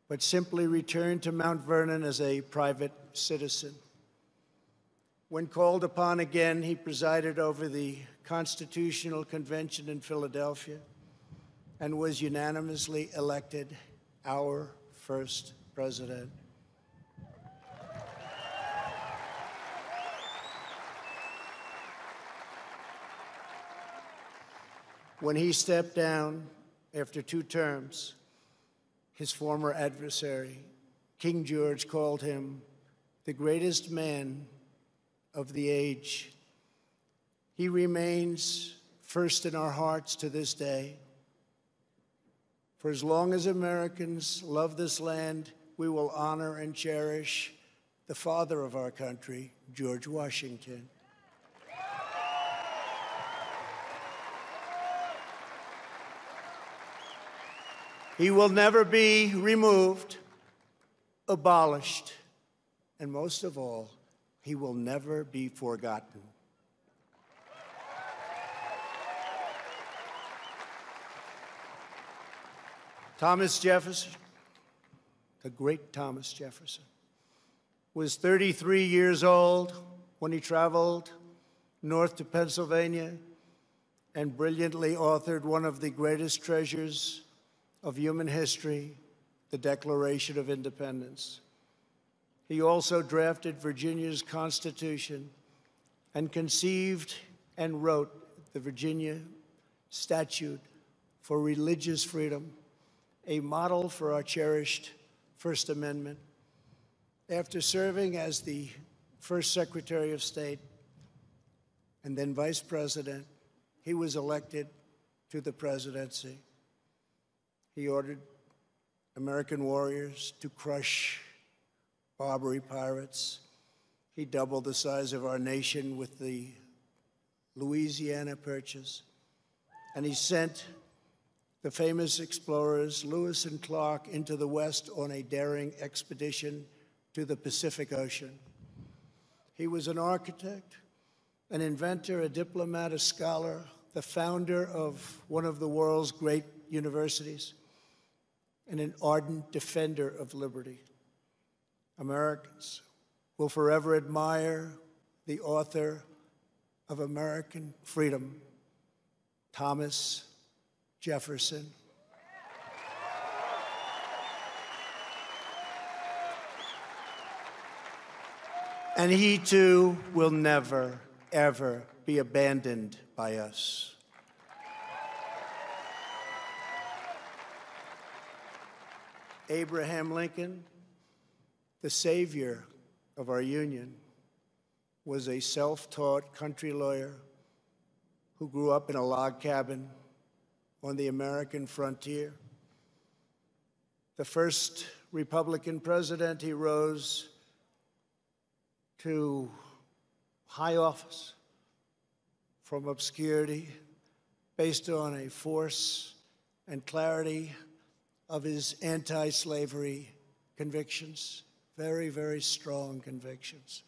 but simply returned to Mount Vernon as a private citizen. When called upon again, he presided over the Constitutional Convention in Philadelphia and was unanimously elected our first president. When he stepped down after 2 terms, his former adversary, King George, called him the greatest man of the age. He remains first in our hearts to this day. For as long as Americans love this land, we will honor and cherish the father of our country, George Washington. He will never be removed, abolished, and most of all, he will never be forgotten. Thomas Jefferson, the great Thomas Jefferson, was 33 years old when he traveled north to Pennsylvania and brilliantly authored one of the greatest treasures of human history, the Declaration of Independence. He also drafted Virginia's Constitution and conceived and wrote the Virginia Statute for Religious Freedom, a model for our cherished First Amendment. After serving as the first Secretary of State and then vice president, he was elected to the presidency. He ordered American warriors to crush Barbary pirates. He doubled the size of our nation with the Louisiana Purchase. And he sent the famous explorers Lewis and Clark into the West on a daring expedition to the Pacific Ocean. He was an architect, an inventor, a diplomat, a scholar, the founder of one of the world's great universities, and an ardent defender of liberty. Americans will forever admire the author of American freedom, Thomas Jefferson. And he too will never, ever be abandoned by us. Abraham Lincoln, the savior of our Union, was a self-taught country lawyer who grew up in a log cabin on the American frontier. The first Republican president, he rose to high office from obscurity based on a force and clarity of his anti-slavery convictions, very, very strong convictions.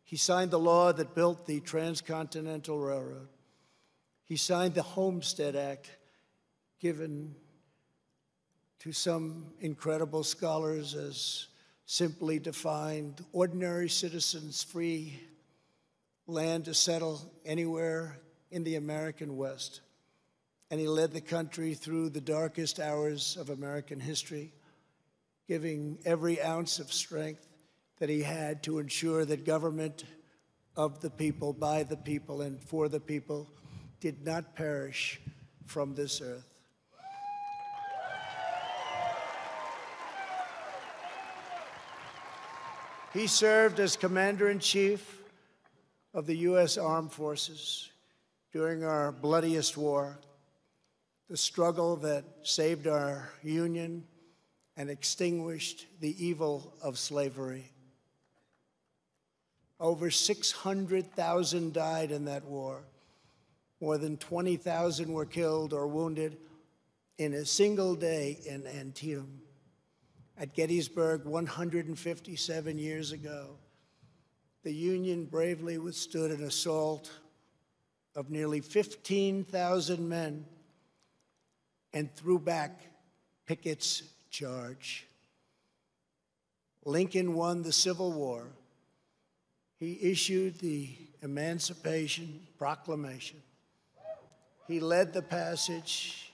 He signed the law that built the Transcontinental Railroad. He signed the Homestead Act, given to some incredible scholars as simply defined ordinary citizens free land to settle anywhere in the American West. And he led the country through the darkest hours of American history, giving every ounce of strength that he had to ensure that government of the people, by the people, and for the people did not perish from this earth. He served as Commander-in-Chief of the U.S. Armed Forces during our bloodiest war, the struggle that saved our Union and extinguished the evil of slavery. Over 600,000 died in that war. More than 20,000 were killed or wounded in a single day in Antietam. At Gettysburg 157 years ago, the Union bravely withstood an assault of nearly 15,000 men and threw back Pickett's charge. Lincoln won the Civil War. He issued the Emancipation Proclamation. He led the passage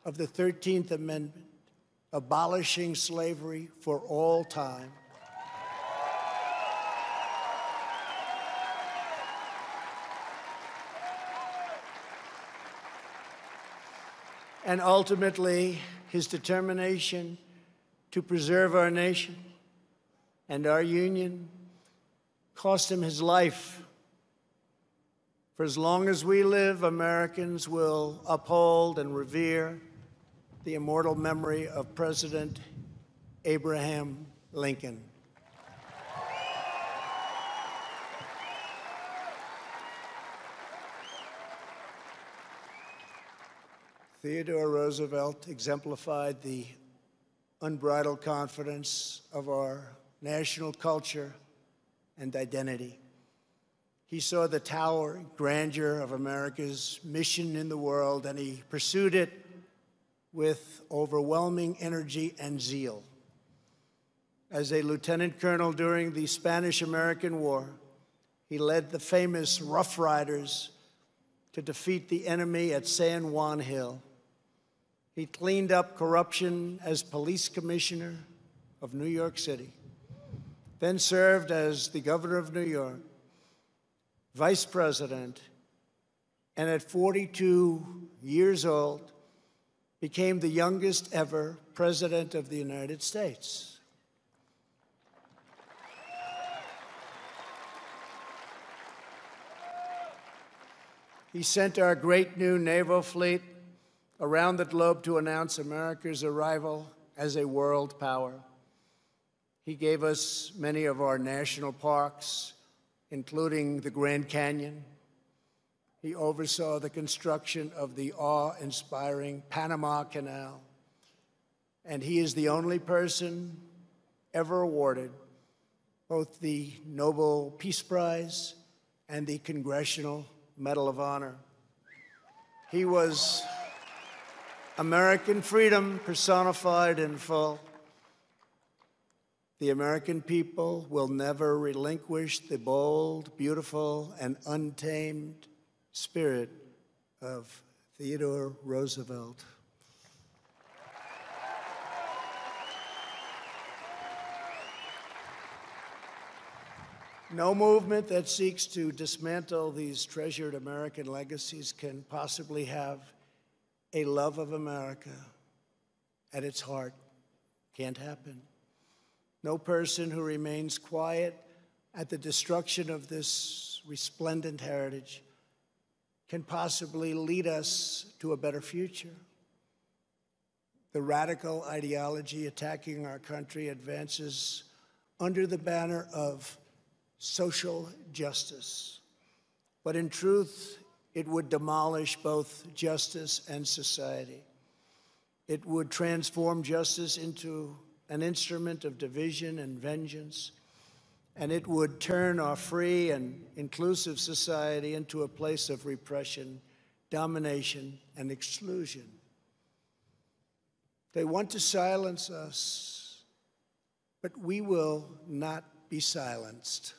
of the 13th Amendment, abolishing slavery for all time. And ultimately, his determination to preserve our nation and our Union cost him his life. For as long as we live, Americans will uphold and revere the immortal memory of President Abraham Lincoln. Theodore Roosevelt exemplified the unbridled confidence of our national culture and identity. He saw the towering grandeur of America's mission in the world, and he pursued it with overwhelming energy and zeal. As a lieutenant colonel during the Spanish-American War, he led the famous Rough Riders to defeat the enemy at San Juan Hill. He cleaned up corruption as police commissioner of New York City, then served as the governor of New York, vice president, and at 42 years old, became the youngest ever president of the United States. He sent our great new naval fleet around the globe to announce America's arrival as a world power. He gave us many of our national parks, including the Grand Canyon. He oversaw the construction of the awe-inspiring Panama Canal. And he is the only person ever awarded both the Nobel Peace Prize and the Congressional Medal of Honor. He was American freedom personified in full. The American people will never relinquish the bold, beautiful, and untamed spirit of Theodore Roosevelt. No movement that seeks to dismantle these treasured American legacies can possibly have a love of America at its heart. Can't happen. No person who remains quiet at the destruction of this resplendent heritage can possibly lead us to a better future. The radical ideology attacking our country advances under the banner of social justice. But in truth, it would demolish both justice and society. It would transform justice into an instrument of division and vengeance, and it would turn our free and inclusive society into a place of repression, domination, and exclusion. They want to silence us, but we will not be silenced.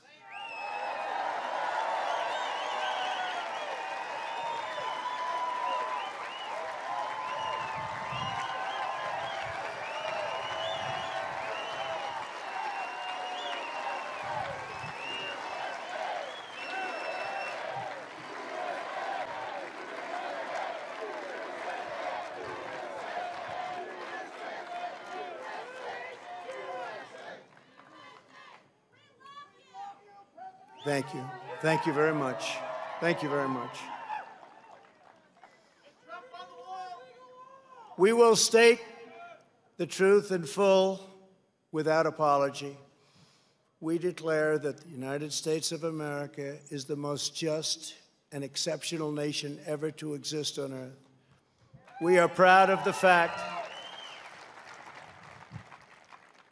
Thank you. Thank you very much. Thank you very much. We will state the truth in full without apology. We declare that the United States of America is the most just and exceptional nation ever to exist on earth. We are proud of the fact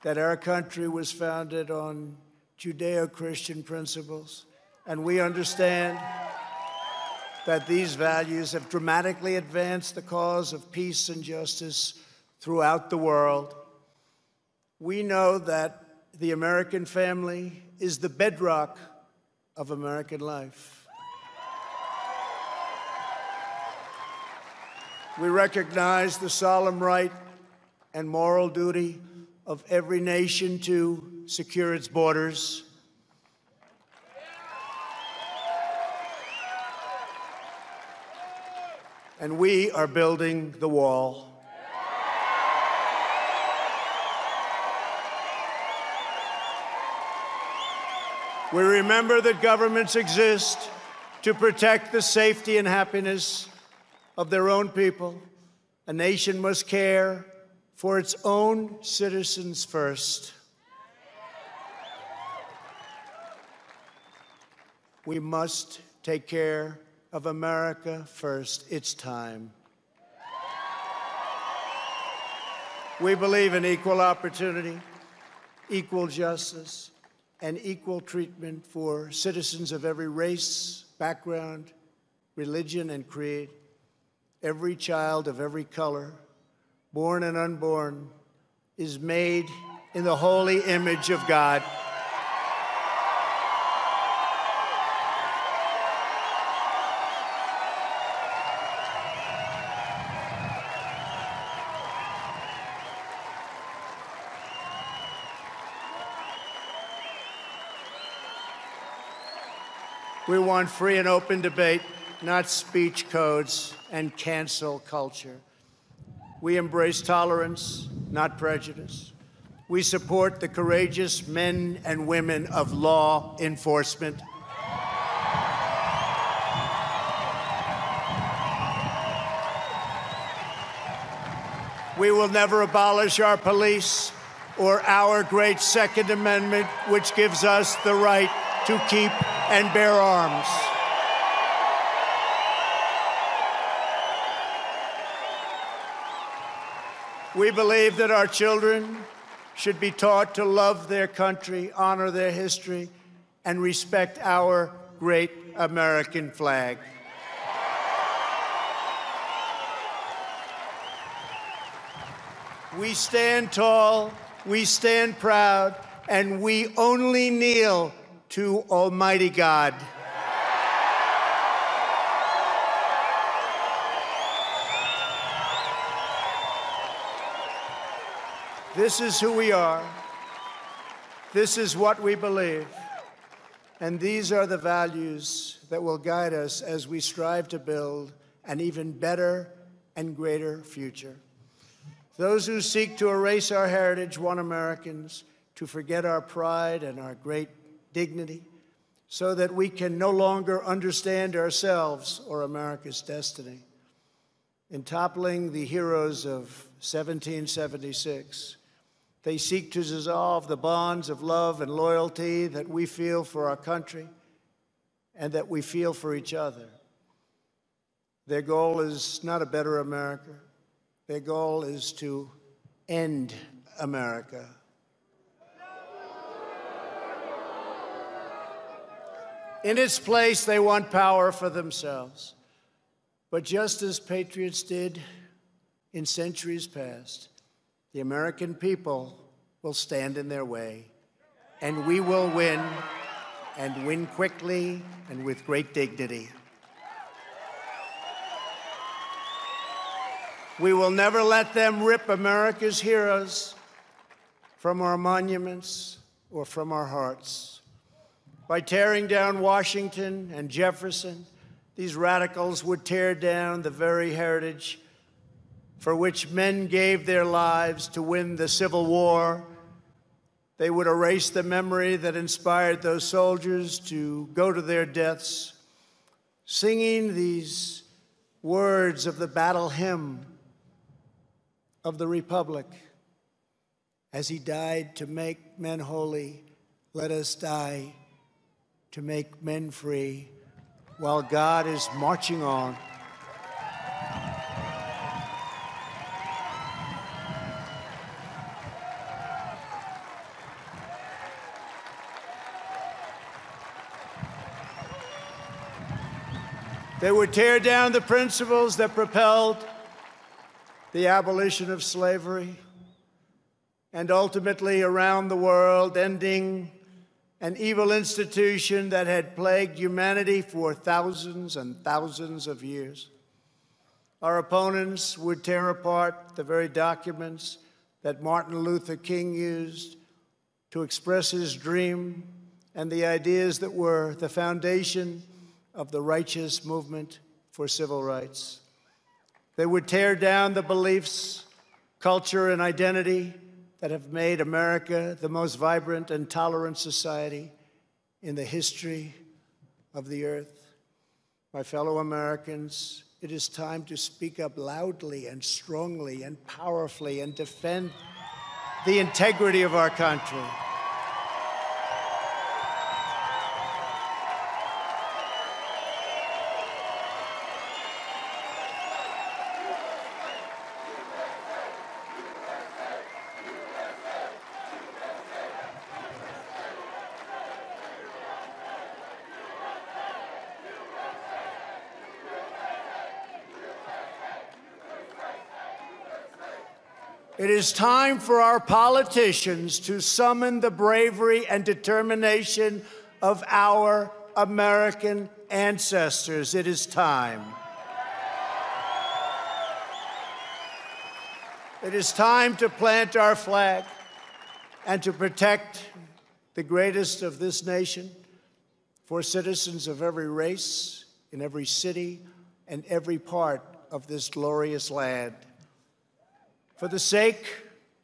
that our country was founded on Judeo-Christian principles, and we understand that these values have dramatically advanced the cause of peace and justice throughout the world. We know that the American family is the bedrock of American life. We recognize the solemn right and moral duty of every nation to secure its borders. And we are building the wall. We remember that governments exist to protect the safety and happiness of their own people. A nation must care for its own citizens first. We must take care of America first. It's time. We believe in equal opportunity, equal justice, and equal treatment for citizens of every race, background, religion, and creed. Every child of every color, born and unborn, is made in the holy image of God. We want free and open debate, not speech codes and cancel culture. We embrace tolerance, not prejudice. We support the courageous men and women of law enforcement. We will never abolish our police or our great Second Amendment, which gives us the right to keep and bear arms. We believe that our children should be taught to love their country, honor their history, and respect our great American flag. We stand tall, we stand proud, and we only kneel to Almighty God. This is who we are. This is what we believe. And these are the values that will guide us as we strive to build an even better and greater future. Those who seek to erase our heritage want Americans to forget our pride and our great dignity so that we can no longer understand ourselves or America's destiny. In toppling the heroes of 1776, they seek to dissolve the bonds of love and loyalty that we feel for our country and that we feel for each other. Their goal is not a better America. Their goal is to end America. In its place, they want power for themselves. But just as patriots did in centuries past, the American people will stand in their way, and we will win, and win quickly and with great dignity. We will never let them rip America's heroes from our monuments or from our hearts. By tearing down Washington and Jefferson, these radicals would tear down the very heritage for which men gave their lives to win the Civil War. They would erase the memory that inspired those soldiers to go to their deaths, singing these words of the battle hymn of the Republic. As he died to make men holy, let us die to make men free, while God is marching on. They would tear down the principles that propelled the abolition of slavery and ultimately around the world, ending an evil institution that had plagued humanity for thousands and thousands of years. Our opponents would tear apart the very documents that Martin Luther King used to express his dream and the ideas that were the foundation of the righteous movement for civil rights. They would tear down the beliefs, culture, and identity that have made America the most vibrant and tolerant society in the history of the earth. My fellow Americans, it is time to speak up loudly and strongly and powerfully and defend the integrity of our country. It is time for our politicians to summon the bravery and determination of our American ancestors. It is time. It is time to plant our flag and to protect the greatest of this nation for citizens of every race, in every city, and every part of this glorious land. For the sake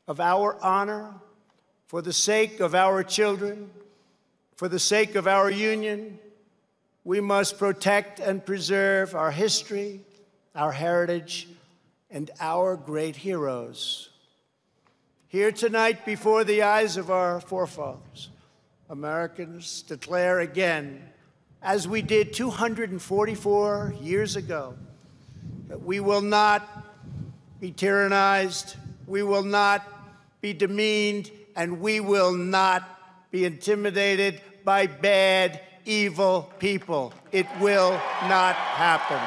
of our honor, for the sake of our children, for the sake of our union, we must protect and preserve our history, our heritage, and our great heroes. Here tonight, before the eyes of our forefathers, Americans declare again, as we did 244 years ago, that we will not be tyrannized, we will not be demeaned, and we will not be intimidated by bad, evil people. It will not happen.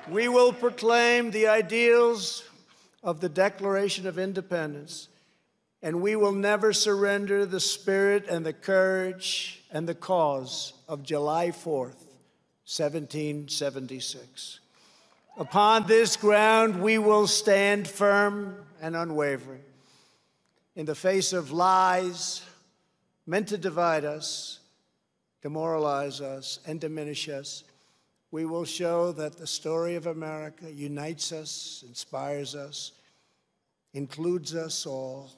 We will proclaim the ideals of the Declaration of Independence, and we will never surrender the spirit and the courage and the cause of July 4th, 1776. Upon this ground, we will stand firm and unwavering. In the face of lies meant to divide us, demoralize us, and diminish us, we will show that the story of America unites us, inspires us, includes us all,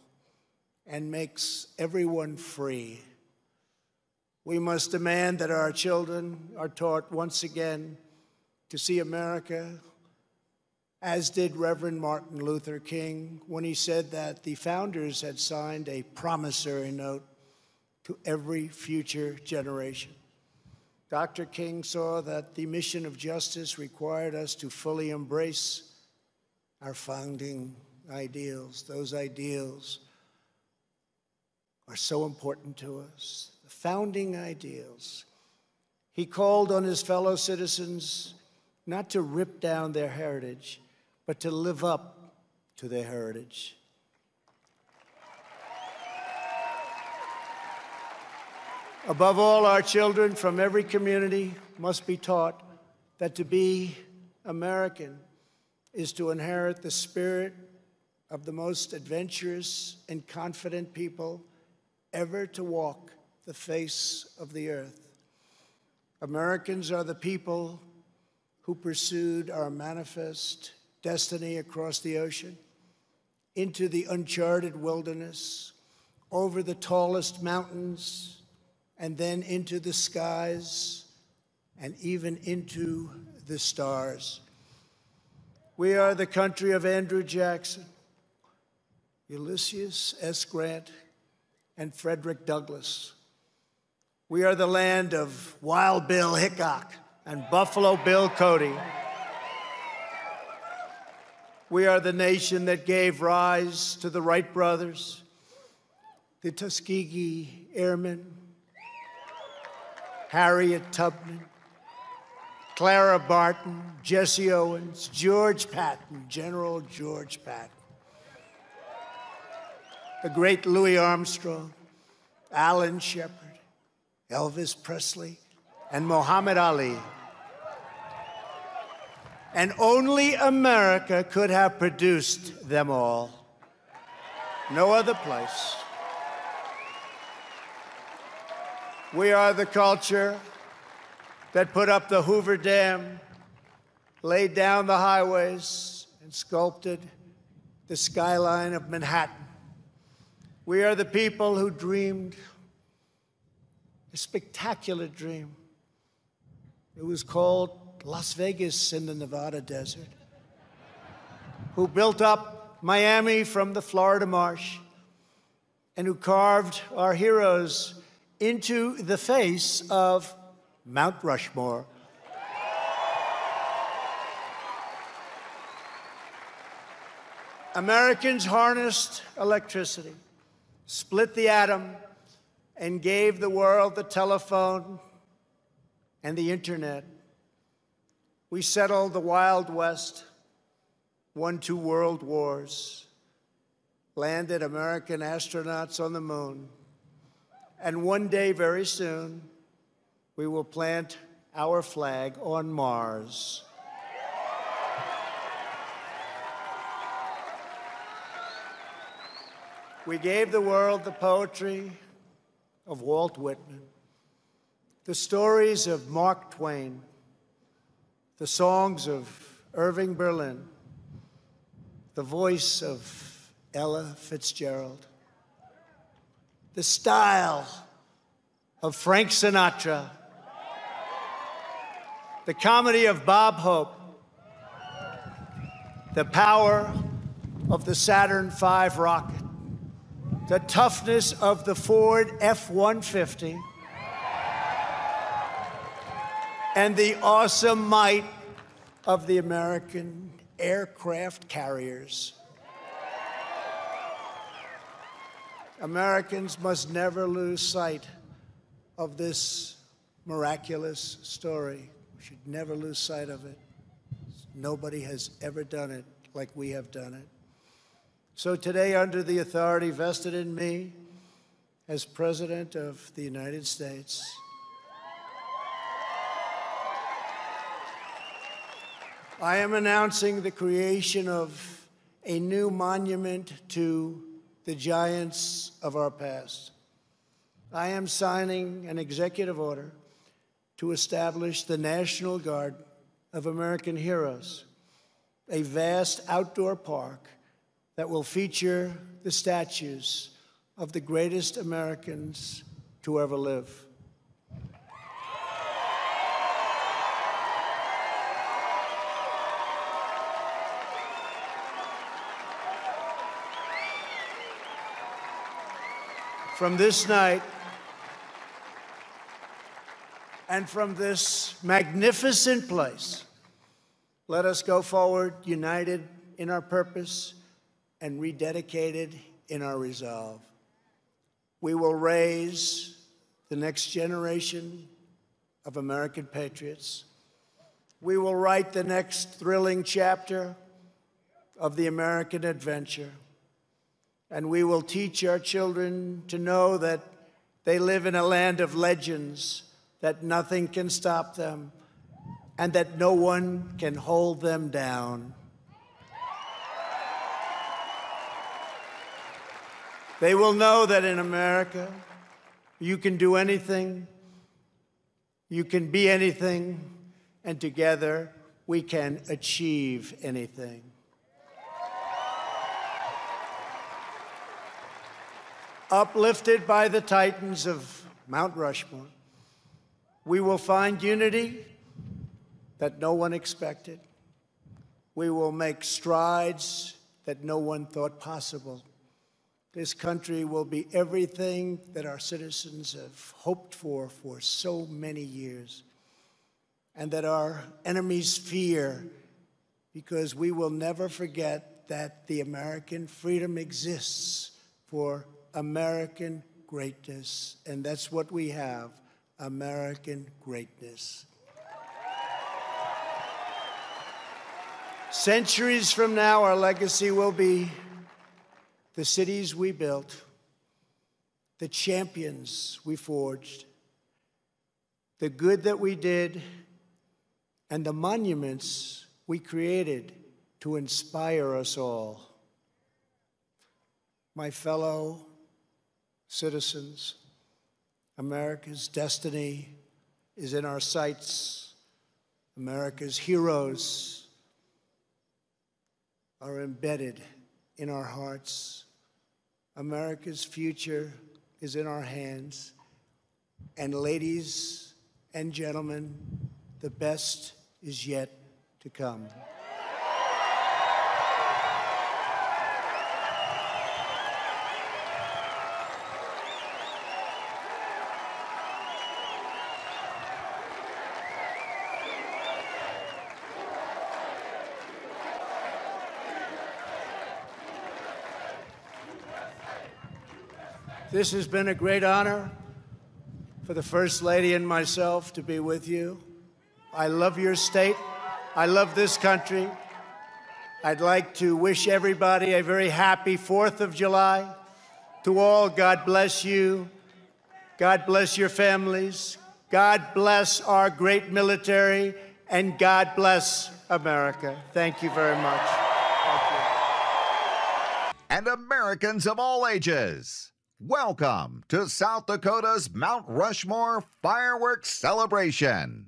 and makes everyone free. We must demand that our children are taught once again to see America, as did Reverend Martin Luther King when he said that the founders had signed a promissory note to every future generation. Dr. King saw that the mission of justice required us to fully embrace our founding ideals. Those ideals are so important to us, the founding ideals. He called on his fellow citizens not to rip down their heritage, but to live up to their heritage. Above all, our children from every community must be taught that to be American is to inherit the spirit of the most adventurous and confident people ever to walk the face of the earth. Americans are the people who pursued our manifest destiny across the ocean, into the uncharted wilderness, over the tallest mountains, and then into the skies, and even into the stars. We are the country of Andrew Jackson, Ulysses S. Grant, and Frederick Douglass. We are the land of Wild Bill Hickok and Buffalo Bill Cody. We are the nation that gave rise to the Wright brothers, the Tuskegee Airmen, Harriet Tubman, Clara Barton, Jesse Owens, George Patton, General George Patton, the great Louis Armstrong, Alan Shepard, Elvis Presley, and Muhammad Ali. And only America could have produced them all. No other place. We are the culture that put up the Hoover Dam, laid down the highways, and sculpted the skyline of Manhattan. We are the people who dreamed a spectacular dream. It was called Las Vegas in the Nevada desert. Who built up Miami from the Florida marsh, and who carved our heroes into the face of Mount Rushmore. Americans harnessed electricity, split the atom, and gave the world the telephone and the internet. We settled the Wild West, won 2 world wars, landed American astronauts on the moon, and one day, very soon, we will plant our flag on Mars. We gave the world the poetry of Walt Whitman, the stories of Mark Twain, the songs of Irving Berlin, the voice of Ella Fitzgerald, the style of Frank Sinatra, the comedy of Bob Hope, the power of the Saturn V rocket, the toughness of the Ford F-150, and the awesome might of the American aircraft carriers. Americans must never lose sight of this miraculous story. We should never lose sight of it. Nobody has ever done it like we have done it. So today, under the authority vested in me as President of the United States, I am announcing the creation of a new monument to the giants of our past. I am signing an executive order to establish the National Guard of American Heroes, a vast outdoor park that will feature the statues of the greatest Americans to ever live. From this night and from this magnificent place, let us go forward united in our purpose and rededicated in our resolve. We will raise the next generation of American patriots. We will write the next thrilling chapter of the American adventure. And we will teach our children to know that they live in a land of legends, that nothing can stop them, and that no one can hold them down. They will know that in America, you can do anything, you can be anything, and together we can achieve anything. Uplifted by the titans of Mount Rushmore, we will find unity that no one expected. We will make strides that no one thought possible. This country will be everything that our citizens have hoped for so many years, and that our enemies fear, because we will never forget that the American freedom exists for American greatness, and that's what we have, American greatness. Centuries from now, our legacy will be the cities we built, the champions we forged, the good that we did, and the monuments we created to inspire us all. My fellow citizens, America's destiny is in our sights. America's heroes are embedded in our hearts. America's future is in our hands. And ladies and gentlemen, the best is yet to come. This has been a great honor for the First Lady and myself to be with you. I love your state. I love this country. I'd like to wish everybody a very happy 4th of July. To all, God bless you. God bless your families. God bless our great military. And God bless America. Thank you very much. Thank you. And Americans of all ages, welcome to South Dakota's Mount Rushmore Fireworks Celebration.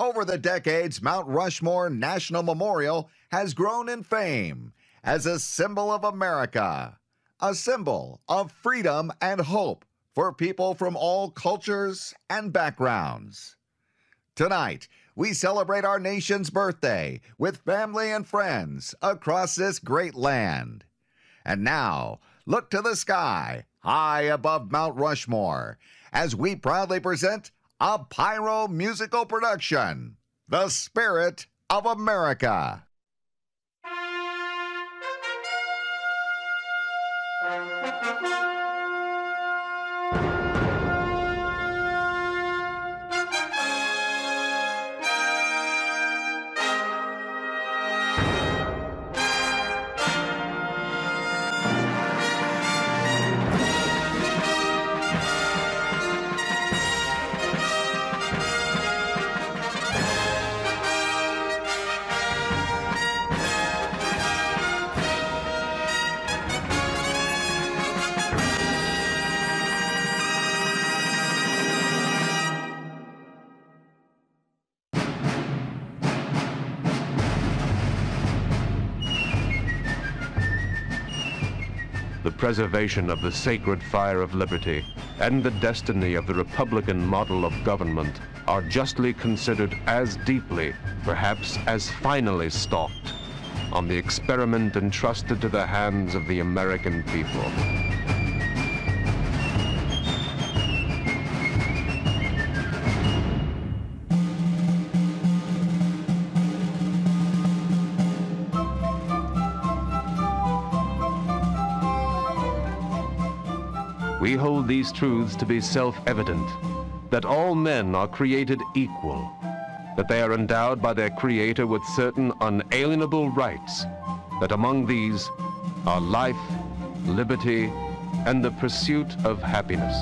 Over the decades, Mount Rushmore National Memorial has grown in fame as a symbol of America, a symbol of freedom and hope for people from all cultures and backgrounds. Tonight, we celebrate our nation's birthday with family and friends across this great land. And now, look to the sky, high above Mount Rushmore, as we proudly present a pyro-musical production, The Spirit of America. The preservation of the sacred fire of liberty and the destiny of the Republican model of government are justly considered as deeply, perhaps as finally stalked, on the experiment entrusted to the hands of the American people. We hold these truths to be self-evident, that all men are created equal, that they are endowed by their Creator with certain unalienable rights, that among these are life, liberty, and the pursuit of happiness.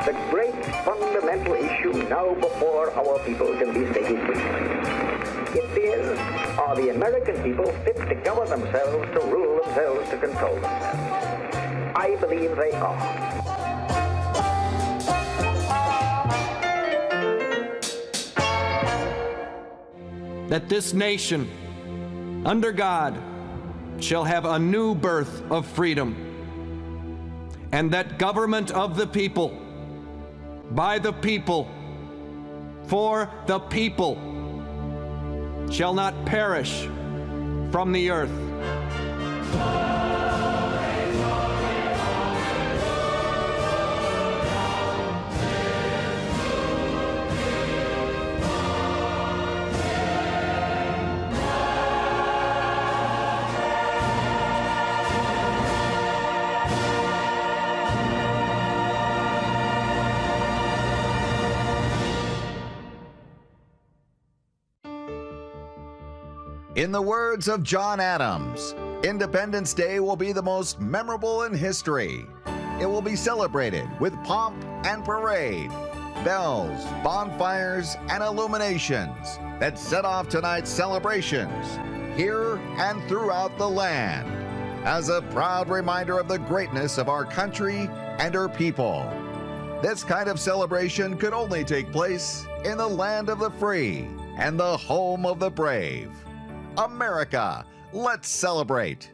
The great fundamental issue now before our people can be stated briefly. It is, are the American people fit to govern themselves, to rule themselves, to control themselves? I believe they are. That this nation, under God, shall have a new birth of freedom, and that government of the people, by the people, for the people, shall not perish from the earth. In the words of John Adams, Independence Day will be the most memorable in history. It will be celebrated with pomp and parade, bells, bonfires, and illuminations that set off tonight's celebrations here and throughout the land as a proud reminder of the greatness of our country and her people. This kind of celebration could only take place in the land of the free and the home of the brave. America, let's celebrate.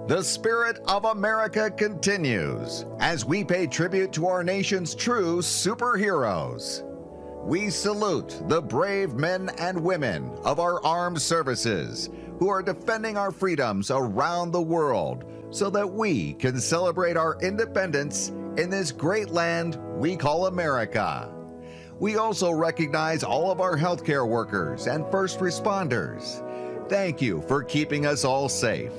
The spirit of America continues as we pay tribute to our nation's true superheroes. We salute the brave men and women of our armed services who are defending our freedoms around the world so that we can celebrate our independence in this great land we call America. We also recognize all of our healthcare workers and first responders. Thank you for keeping us all safe.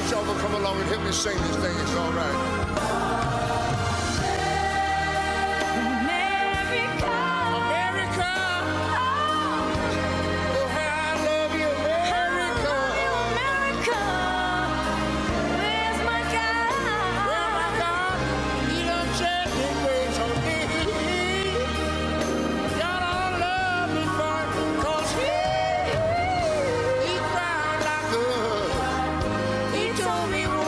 Y'all will come along and help me sing this thing. It's all right. He told me, would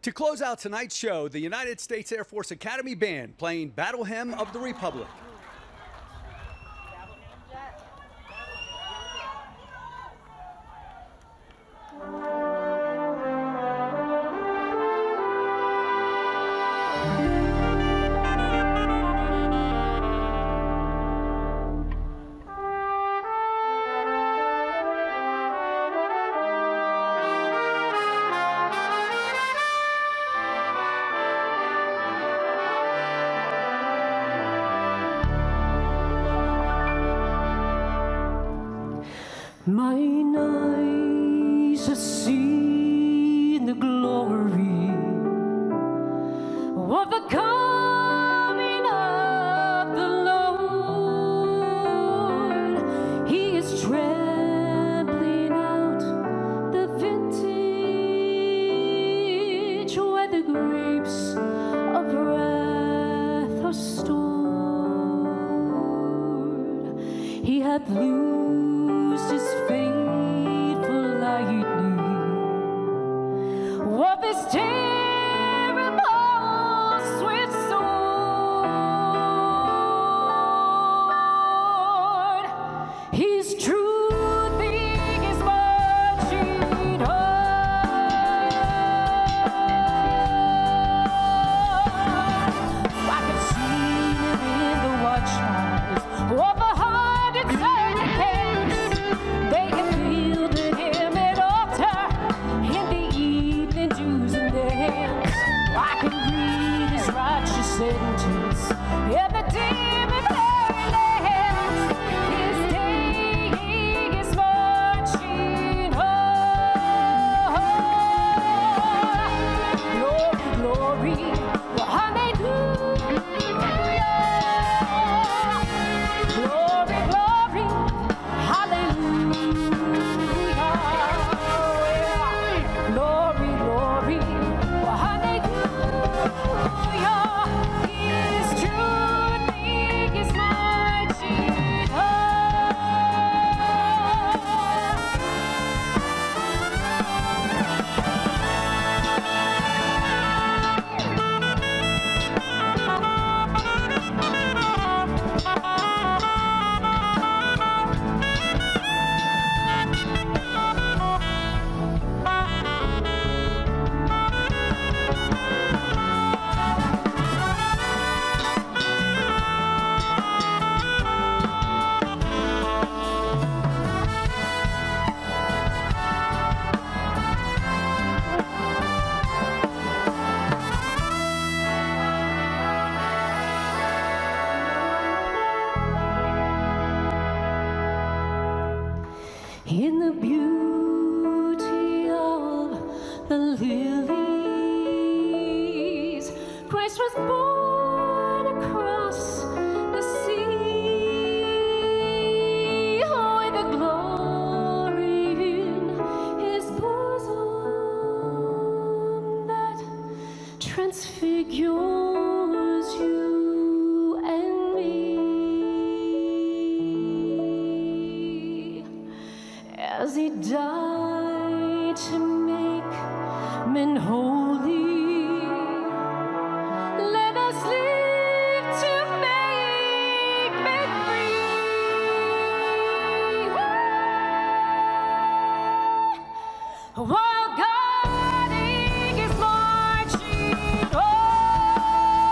To close out tonight's show, the United States Air Force Academy Band playing Battle Hymn of the Republic. Mine eyes have seen the glory of the coming of the Lord. He is trampling out the vintage where the grapes of wrath are stored. He hath loosed his faithful lightning of his terrible swift sword. His truthing is marching on. I can see him in the watchtowers of 100 certain camps. They have fielded him at altar in the evening dews in their hands. I can read his righteous sentence in the dim and blurry lands. His day is marching on. Glory, glory, hallelujah. Glory, glory, hallelujah. Glory, glory, hallelujah. His truth is marching in the beauty of the lilies. Christ was born across the sea. Oh, in the glory in his bosom that transfigures you and me. As he died to make men holy, let us live to make men free. While God is marching on.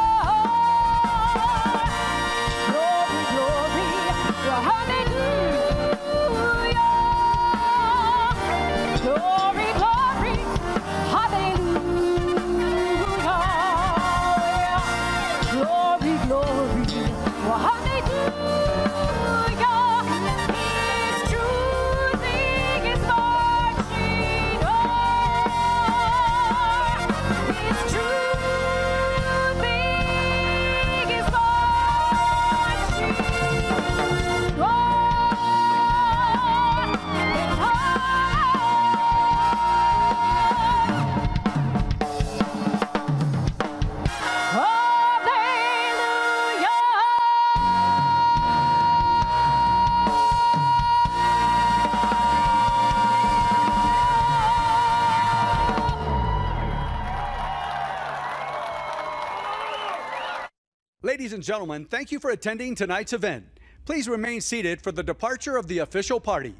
Ladies and gentlemen, thank you for attending tonight's event. Please remain seated for the departure of the official party.